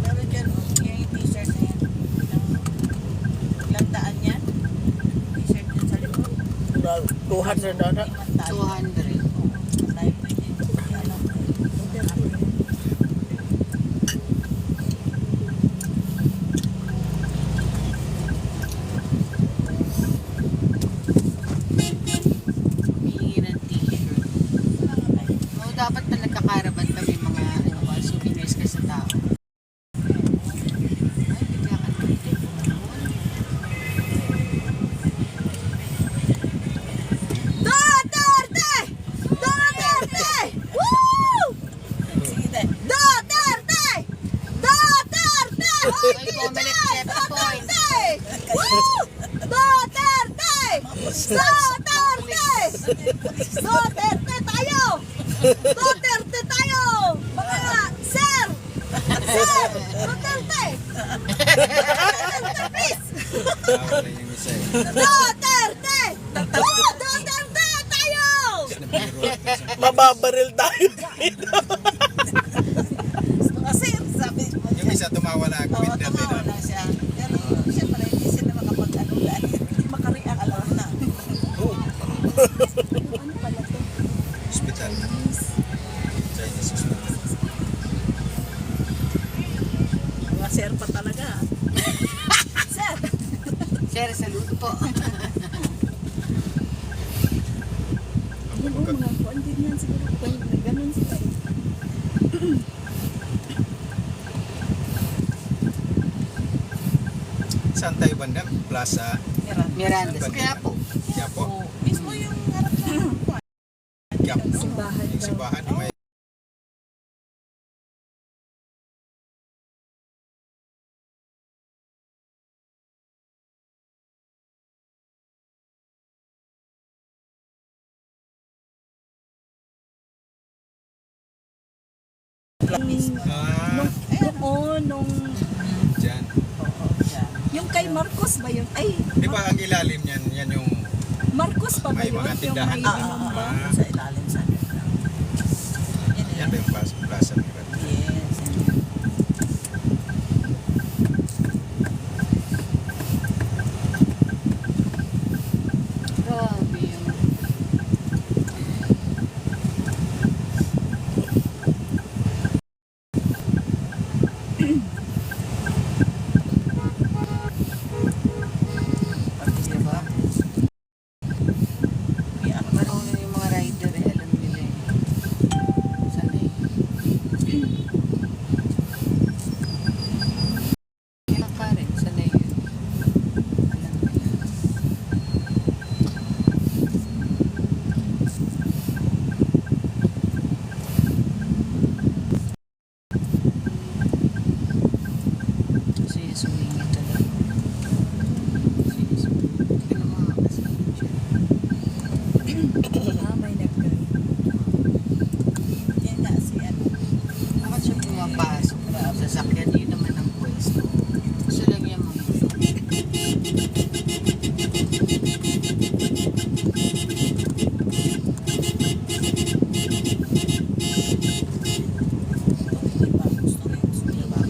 Pero dyan, yung t-shirt na yan. Ilang daan yan? T-shirt dyan sa likod. 200 na na. 200. Tayo pwede. Ano? Humingi ng t-shirt. Oo, dapat na nagkakaraban kami mga ano, souvenirs ka sa tao. Ay, bigla ka naman. Duterte! Duterte! Woo! Sige tayo. Duterte! Duterte! Ay, Comelec checkpoint. Woo! Duterte! Duterte! Duterte tayo! Duterte tayo! Mga sir! Sir! Duterte! Duterte, please! Tawa na yung isa eh. Duterte! Woo! Duterte tayo! Nabiro. Mababaril tayo dito. Kasi sabi mo Yung isa tumawa na ako. Oo, Winter din. tumawa lang siya. Pero siyempre, hindi sila makapag-ano dahil hindi makariak. Alam na. Ano pala to? Hospital. Chinese hospital. Mga sir pa talaga. Sir! Sir, saludo po. Yan o, mga kuwan din yan siguro. Ganun sila eh. Saan tayo banda? Plaza. Mirandas. Kaya po. Quiapo. Mismo yung harap na. Quiapo. Simbahan Yung daw. simbahan. Yung may Ah, Nung dyan. Oo, yan. yung kay Marcos ba yun? Ay, Di ba ang ilalim yan? Yan yung Marcos pa ba May yun? mga Yung tindahan. may binumba? Sa ilalim sa yan ba yung plaza ni Rat? Yes. Grabe yun. Diba? Marunong yung mga rider eh, alam nila eh. Sanay. Kaya ka rin, sanay yun. Alam nila. sasakyan, yun naman ang pwesto. Gusto lang yung mga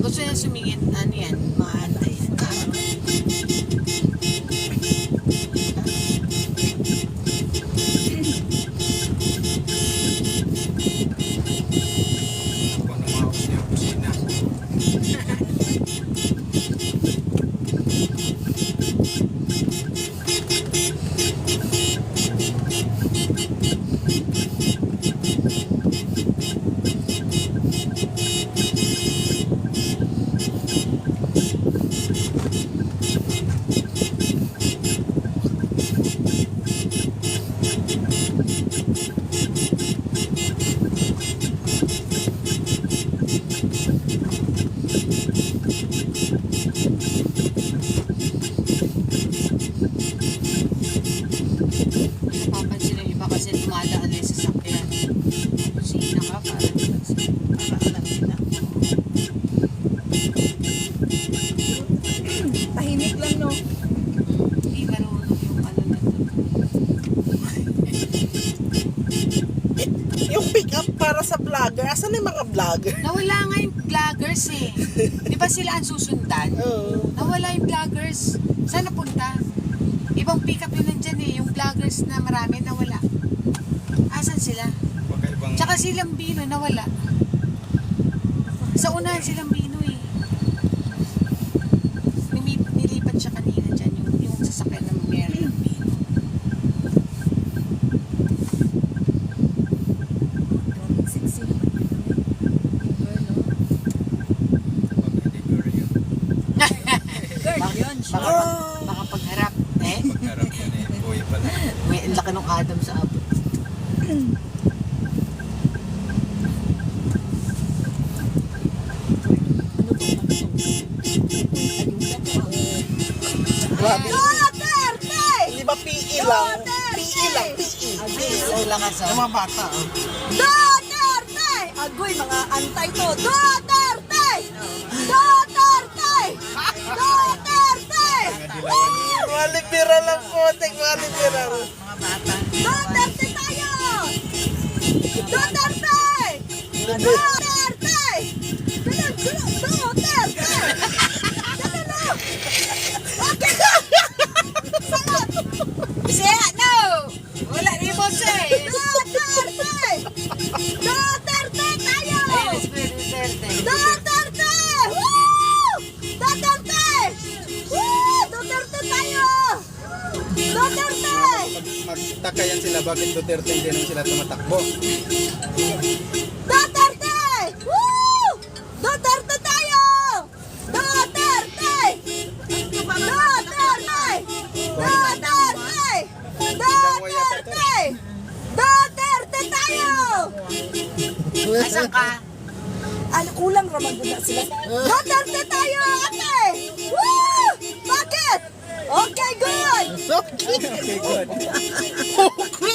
gusto niya sumingit, ano yan, maantay yan. Kung lumaos niya ang kusina. Papansin ng iba kasi dumadaan na yung sasakyan. Kusina ka, para alam nila. Tahimik lang, no? Hindi marunong yung ano na to. Yung pick up para sa vlogger. Asan na yung mga vlogger? Nawala nga yung vloggers eh. Di ba sila ang susundan? Oo. Nawala yung vloggers. Saan napunta? Ibang pick up yun nandyan eh. Yung vloggers na marami nawala. Asan sila? Baka ibang Tsaka si Lambino nawala. Sa unahan si Lambino eh. Nilipat siya kanina dyan yung sasakyan ng Mary Lambino. Grabe, sexy naman yun. Yung girl, no? baka hindi girl yun. Girl yun, siya. Baka pagharap. Eh? Pagkarap yan eh. Boy pala. May ang laki ng Adam sa abot. Grabe. Duterte! Di ba PE lang? PE lang, PE. Sila ka sa... Yung mga bata. Oh. Duterte! Agoy, mga antay to. Duterte! Duterte! Duterte! Mga liberal lang po. Mga liberal. Mga bata. Duterte tayo! Duterte! Duterte! Duterte! Okay! Sagot! Bisaya, no! Wala rin mo siya eh. Duterte! Duterte tayo! Ayun, si Duterte. Duterte! Woo! Duterte! Woo! Duterte tayo! Duterte! Magtaka yan sila bakit Duterte hindi naman sila tumatakbo. Duterte! Woo! Duterte tayo! Duterte! Duterte! Duterte! Duterte! Duterte tayo! Asan ka? Ano, kulang raman na sila. Duterte tayo, ate! Woo! Bakit? Okay, good! Okay, good.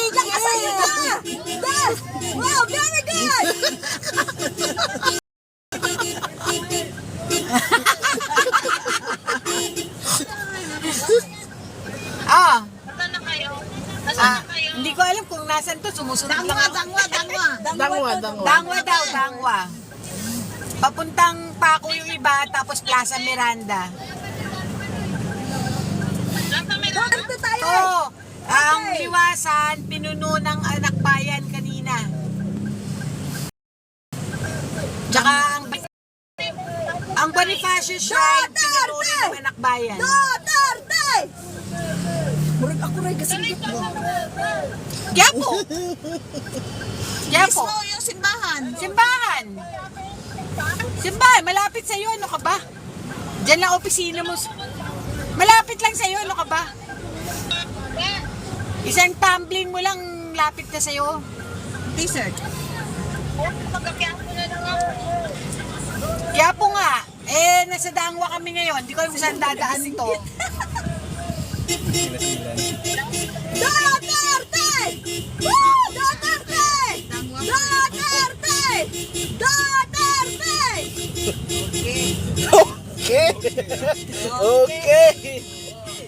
Nakasayo na! Wow, very good! Ah! Hindi ko alam kung nasan to. Sumusunod lang ako. Dangwa, dangwa. Dangwa daw, Dangwa. Papuntang Paco yung iba, tapos Plaza Miranda. Duterte tayo! Oo. Ang liwasan, pinuno ng anak bayan kanina. Tsaka ang Bonifacio Shrine, pinuno rin ng anak bayan. Duterte! Murag ako rin kasi Quiapo! Quiapo! yung simbahan. Simbahan! Simbahan, malapit sa'yo, ano ka ba? Diyan lang opisina mo. Malapit lang sa'yo, ano ka ba? Isang tumbling mo lang, lapit na sa'yo. T-shirt. Quiapo nga. Eh, nasa Dangwa kami ngayon. Hindi ko alam kung saan dadaan ito. Sila-sila. Duterte! Woo! Duterte! Duterte! Duterte! Okay. Okay.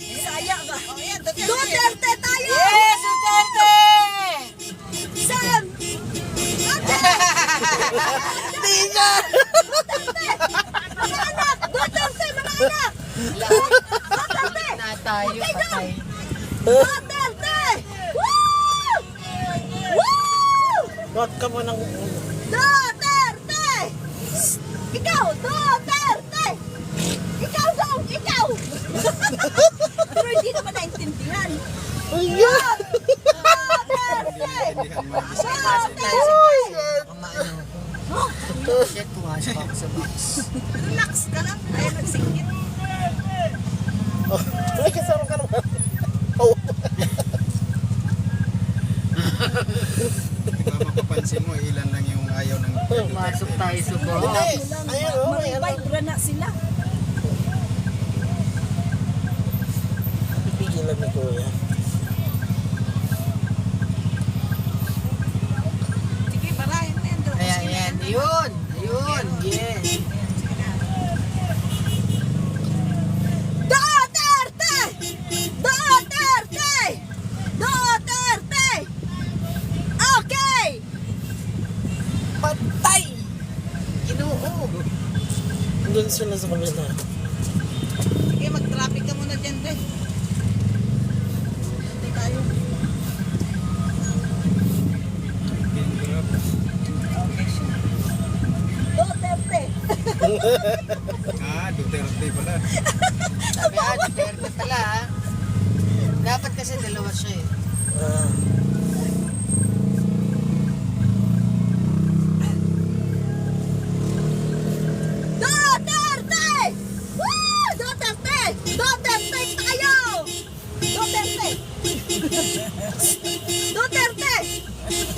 Bisaya ba? Oh, yan, Duterte tayo! Yes, Duterte! Saan? Di na. Mga anak! Duterte, mga anak! Duterte! Na tayo, patay. Duterte! Woo! Woo! Huwag ka mo ng... Duterte! Ikaw, Duterte! Ikaw daw, ikaw! Pero hindi naman naintindihan. Ayan. Duterte! Hindi mo Shit, pumasok ako sa box. Relax ka lang. Ayaw nagsingit. Oh, may kasama ka naman. Oh. Di ba mapapansin mo, ilan lang yung ayaw ng Pumasok tayo sa box. Hindi. Ayun o. May ano. Maribay, na sila. Pipigilan ni Kuya. Sige, parahin mo yan. Ayan, ayan. Yun. Yun. Yes. Duterte! Duterte! Duterte! Okay! Patay! Ginoo. Doon sila sa kabila. Sige, mag-traffic ka muna dyan, be. Hindi tayo. Duterte! Duterte pala. Sabi Duterte pala ha. Dapat kasi dalawa siya eh. Ah. Duterte! Woo! Duterte! Duterte tayo! Duterte! Duterte!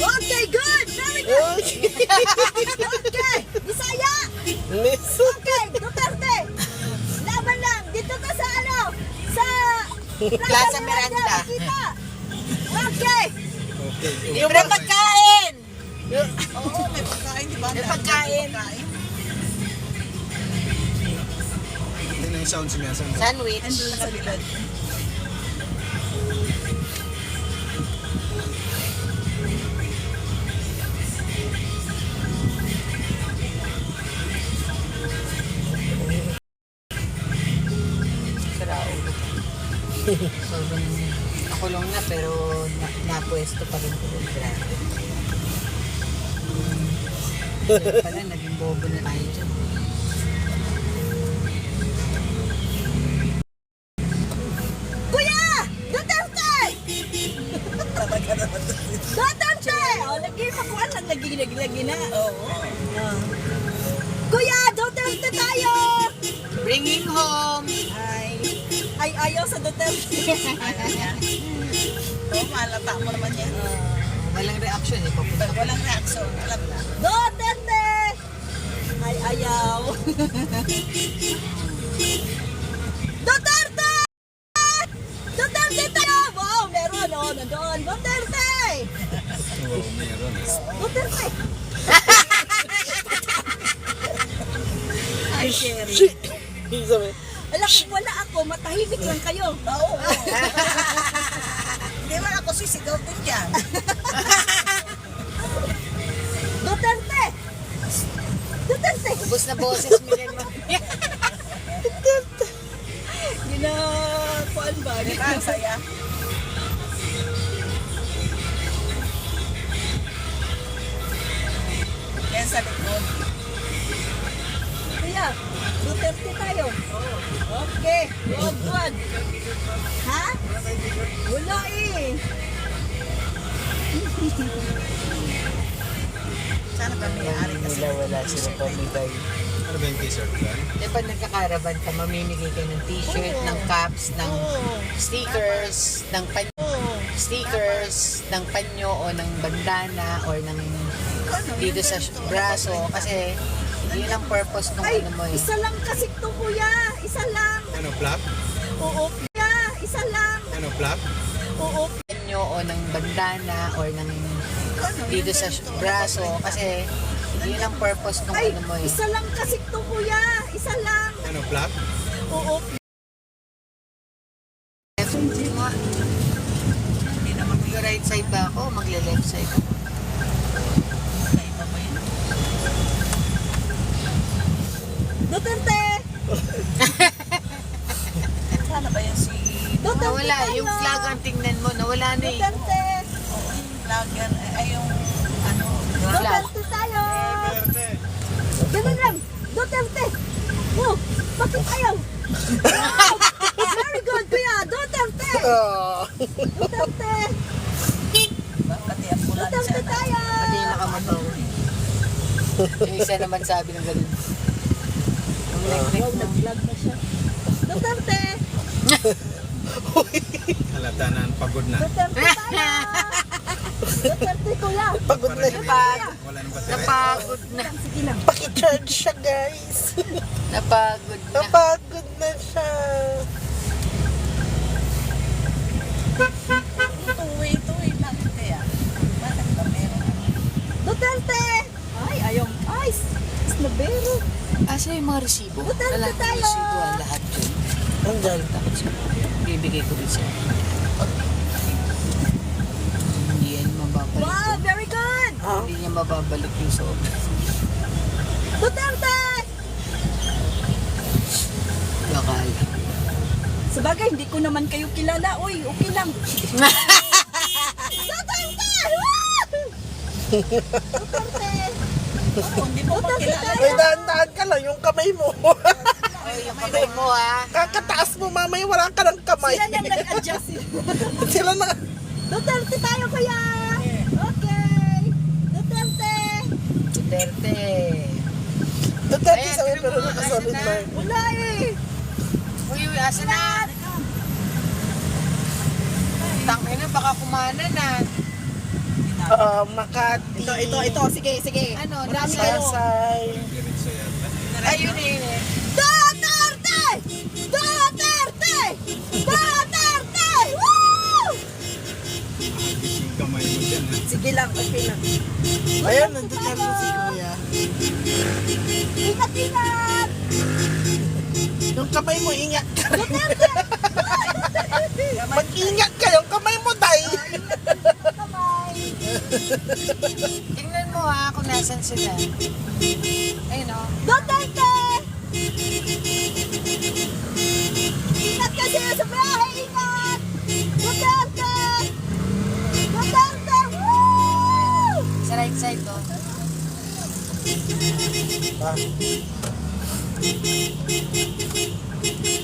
Okay, good! Very good! Okay! Bisaya! Miso. Okay, Duterte! Laban lang! Dito ka sa ano? Sa Plaza Miranda. Kita! Okay! Okay. Libre pagkain! Oo, may pagkain, di ba? May pagkain. Hindi na yung sounds niya. Sandwich. Andun sa likod. Sarao. Sobrang nakulong na pero napwesto pa rin ko. Grabe. Kaya pala naging bobo na tayo dyan. Kuya! Duterte! Duterte! O, lagi pakuan lang lagi na. Oo. Kuya, Duterte tayo! Bringing home! Ay, ayaw sa Duterte. Ayaw niya. Oo, malata mo naman yan. Walang reaction eh. Papunta Pag walang reaction, alam na. Duterte! Ay, ayaw. Duterte! Duterte tayo! Wow, meron o, nandoon. Duterte! Oo, meron. Duterte! Ay, Sherry. Shit. Sabi. Alam, kung wala ako, matahimik lang kayo. Oo. Hindi man ako sisigaw din dyan. Duterte! Duterte! ubos na boses mo yan. Ginakuan ba? Di ba, ang saya? Yan sa likod. Kuya, Duterte tayo. Okay, good, good. Ha? Wala eh. Sana ba may-ari kasi? Wala sila pamigay. Ano ba yung t-shirt yan? Di ba nagkakaraban ka, mamimigay ka ng t-shirt, ng caps, ng stickers, ng stickers, ng panyo o ng bandana or ng dito sa braso kasi yun ang purpose ng Ay, ano mo eh. isa lang kasi to kuya. Isa lang. Ano, flap? Oo, kuya. Isa lang. Ano, flap? Oo. Panyo o ng bandana or ng dito sa braso kasi yun ang purpose ng Ay, ano mo eh. isa lang kasi to kuya. Isa lang. Ano, Nag-vlog? Oo. Hindi naman Mag-right side ba ako? Magle-left side ako? kaiba ba yun? Duterte! Sana ba yan si... Duterte Nawala. tayo! Yung flag ang tingnan mo. Nawala na eh. Duterte! Oo, yung vlogger, ay yung ano, Flag. Duterte tayo! Ganun lang! Duterte! Oh, bakit ayaw? Wow! Very good, kuya! Duterte! Duterte! pati ang pula Duterte tayo! Pati yung nakamotor. Yung isa naman sabi ng ganun. Ang leg-leg Wow, mo. nag-vlog na siya. Duterte! Halata na, pagod na. Duterte tayo! Duterte, kuya! Pagod na Parang siya. wala nang battery. Napagod na. Sige lang. Paki-charge siya, guys. Napagod na. Napagod na siya. tuwi bakit kaya? Bakit ba meron? Duterte! Ay, ayaw. Ay, snabero. Asa yung mga resibo? Duterte Wala akong tayo! resibo ang lahat yun. Andyan. Tapos bibigay ko rin sa'yo. Hindi yan mababalik. Wow, very good! Ah, Hindi niya mababalik yung sobra. Duterte! Bakala. Sabagay, hindi ko naman kayo kilala. Uy, okay lang. Duterte! Duterte! Oo, hindi mo makilala. May dahan-dahan ka lang yung kamay mo. Ay, yung kamay mo ha. Kakataas mo, mamay, wala ka ng kamay. Sila nang nag-adjust. Sila na. Duterte tayo, kuya! Okay! Duterte! Duterte. Duterte Ayan, sa tignan pero mo, nakasolid asan na? mark. Wala eh! Uy, asa na? Tangin na, baka kumana na. Makati. Ito. Sige. Ano, Marami nasa- kayo. Pasay. Diretso yata. Ayun eh. Duterte! Duterte! Duterte! Woo! Yung kamay mo dyan, ha? Sige lang, okay lang. Ayun, nandun na rin si Kuya. Ingat! Yung kamay mo, ingat ka. Duterte! Mag-ingat ka, yung kamay mo, tay. Kamay! Tingnan mo ha kung nasan sila. Ayun o. Duterte! Ingat kasi sa biyahe! Ingat! Duterte! Duterte! Woo! Sa right side to.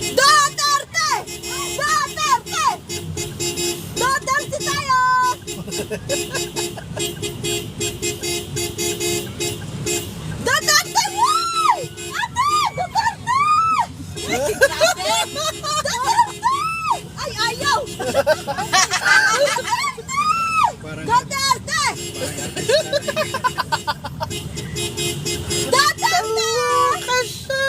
Duterte! Duterte! Duterte tayo! Duterte! Woo! Ate! Duterte! Duterte! Ay, ayaw! Parang Duterte! Duterte! Dalawa siya.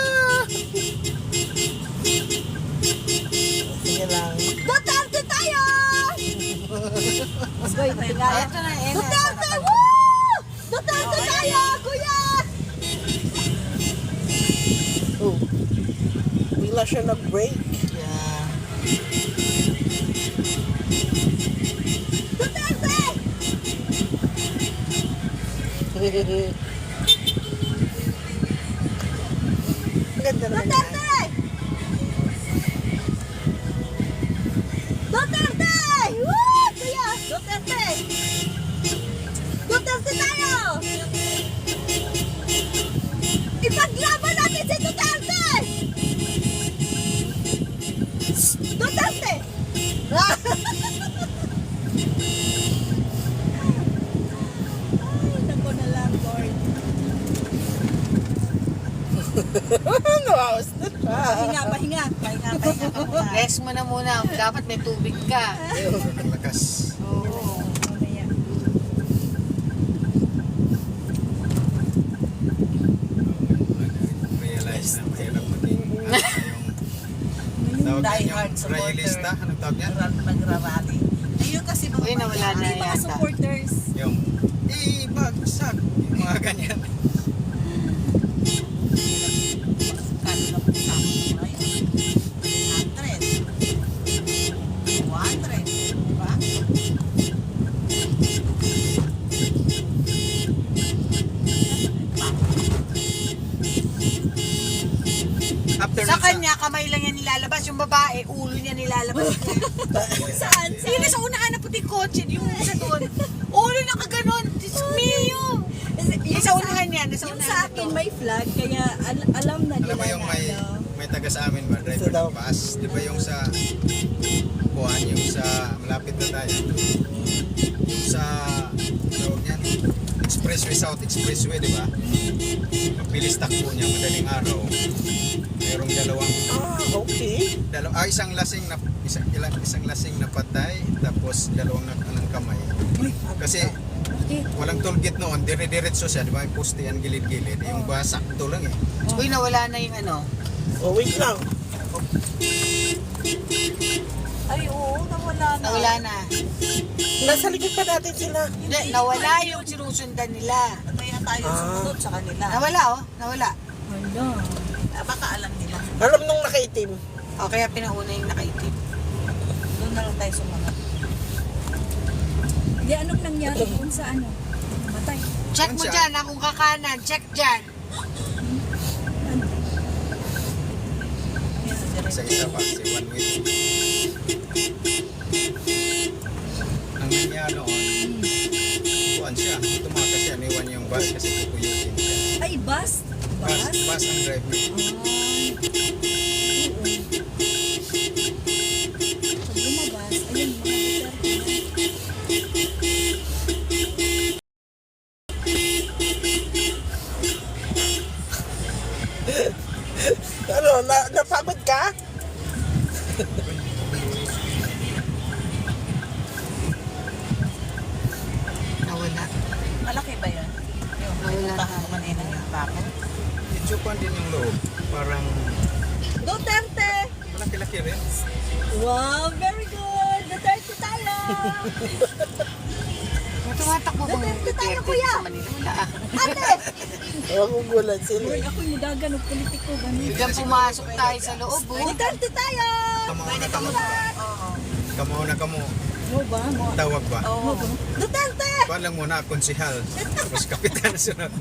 Sige lang. Duterte tayo! Boy, patinga. Ito na, eh. Duterte! Woo! Duterte tayo, kuya! Oh. Bigla siya nag-break. Yeah. Duterte! Ganda na yan. Duterte! Duterte! Woo! Kuya! Duterte! Duterte tayo! Ipaglaban natin si Duterte! Duterte! Ay, nako na lang, Lord. Nawawas na siya. Pahinga. Pahinga ka muna. Rest mo na muna. Dapat may tubig ka. sobrang lakas. Oo. Realize na mahirap maging Yung tawag die niyan, hard yung supporter. royalista, anong tawag niyan? Nagrarally. Ayun kasi mga Uy, nawala na Yung mga yata. supporters. Yung ibagsak, yung mga ganyan. Kano na po sa akin. After Sa nun kanya, kamay lang yan nilalabas. Yung babae, ulo niya nilalabas. Saan? Sige, nasa unahan na puti kotse. Yung isa doon. Ulo na kaganon. Diyos mio. Nasa unahan yan. Nasa Yung unahan sa na akin to. may flag, kaya alam na Alam nila mo yung na ano. may taga sa amin ba, driver Ito daw. ng bus, di ba yung sa kuhan, yung sa malapit na tayo, yung sa tawag niyan, expressway, south expressway, di ba? Mabilis takbo niya, madaling araw, mayroong dalawang Okay. isang lasing na isang lasing na patay, tapos dalawang ng kamay, kasi walang toll gate noon, dire-diretso siya, di ba? May poste yan gilid-gilid, yung bus sakto lang eh. Uy, nawala na yung ano. Oh, wait lang. Ay, oo, nawala na. Nawala na. Nasa likod pa natin sila. Hindi, nawala yung sinusundan nila. Kaya tayo sumunod sa kanila. Nawala oh. Nawala. Hala. Baka alam nila. Alam nung nakaitim. O, kaya pinauna yung nakaitim. Doon na lang tayo sumunod. Di, anong nangyari doon sa ano? Matay. Check mo Siya? dyan, akong kakanan. Check dyan. Sa isa pa, si One Way. Ang nangyari noon, kuhan siya, tumakas siya, niwan yung bus kasi kukuyusin siya. Ay, bus? Bus Bus? ang drive niya. Pag lumabas, ayun, mga Duterte. Ano, napagod ka? Nawala. Malaki ba yan? Yung Wala. puntahan ko kanina yung bako. Medyo kuhan din yung loob, parang Duterte! malaki-laki rin. Wow, very good! Duterte tayo! Tumatakbo bang Duterte tayo, Duterte kuya! sa Manila? Wala. Ate! Magugulat sila. Uy, ako'y mudagan ng politiko. Ganun. Biglang pumasok tayo sa loob. Oh. Duterte tayo! Kamo na kamo. Kamo na kamo. Mo ba? Mo? Tawag ba? Mo ba? Duterte! Kuhan lang muna, konsihal. Tapos kapitan sunod.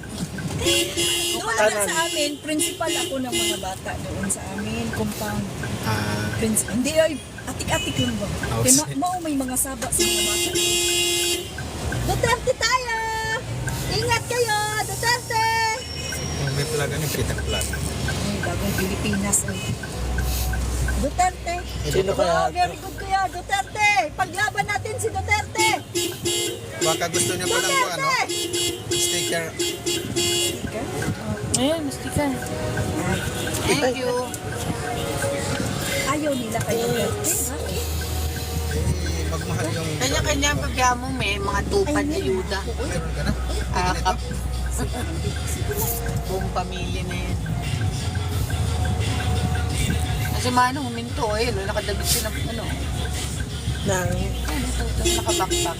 Doon naman sa amin, principal ako ng mga bata doon sa amin, compound. Ah, Hindi ay, atik-atik lang ba? Oh, Kaya sige. may mga saba sa mga bata. Duterte tayo! Ingat kayo! Duterte! may flag, anong kitang flag? Ay, bagong Pilipinas. Ay. Duterte! Sino Wow, kaya? very good kaya, Duterte! Paglaban natin si Duterte! Baka gusto niya palang ko, ano? Sticker. Ayun, sticker. Thank you. Ayaw nila kay Duterte. Bakit? Magmahal yung... Kanya-kanya ang pagyamo may mga tupad na yuda. Meron ka na? Akap. Buong pamilya na yan. Kasi manong huminto, ayun, nakadabit siya ng ano. Nang, Ayun, ito, nakabakbak.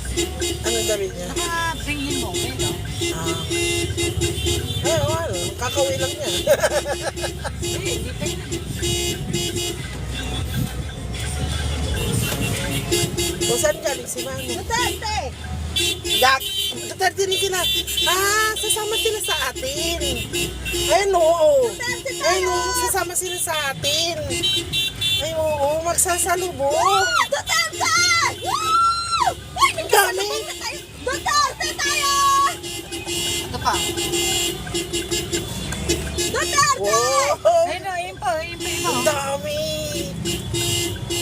ano damit niya? Naka-bringin mo, ayun. Ay, ano, kakauwi lang niya. Hindi pa yun. Kung saan galing si Mano? Duterte! Yak! Duterte rin sila. Sasama sila sa atin. Ayun, oo. Ayun, oo, sasama sila sa atin. Ay, oo, magsasalubong. Duterte! Woo! Ay, Ang dami. Duterte tayo! Ito pa. Duterte! Oo, Ayun o, ayun pa, ayun pa, ayun ang pa. dami.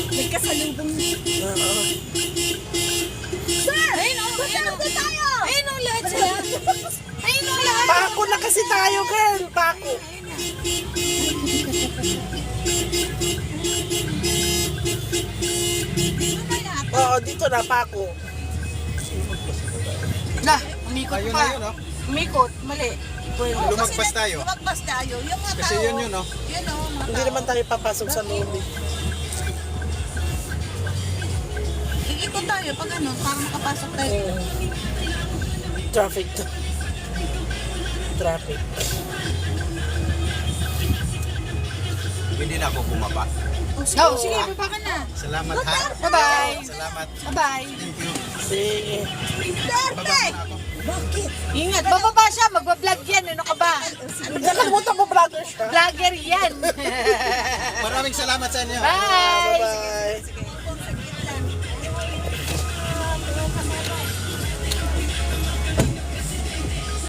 May kasalubong. Oo. Sir! Duterte tayo! Ayun o, lahat sila. Ayun o, lahat. Pako na kasi tayo, girl. Pako. Oo, dito na, pako. Lah, umikot Ayun pa. na yun, oh. Umikot, mali. Lumagpas tayo. Lumagpas tayo. Yung mga Kasi tao. yun yun, oh. Yun o, mga Hindi tao. naman tayo papasok sa loob. eh. Ikot tayo pag ano, para makapasok tayo. Traffic. Traffic. Hindi na ako bumaba. Oh, sige, baba ka na. Salamat, ha? Bye-bye. Salamat. Bye-bye. Thank you. Sige. Baba na ako. Bakit? Ingat, bababa siya. Magbablog yan. Ano ka ba? Nakalimutan mo vlogger siya. Vlogger yan. Maraming salamat sa inyo. Bye! Bye-bye.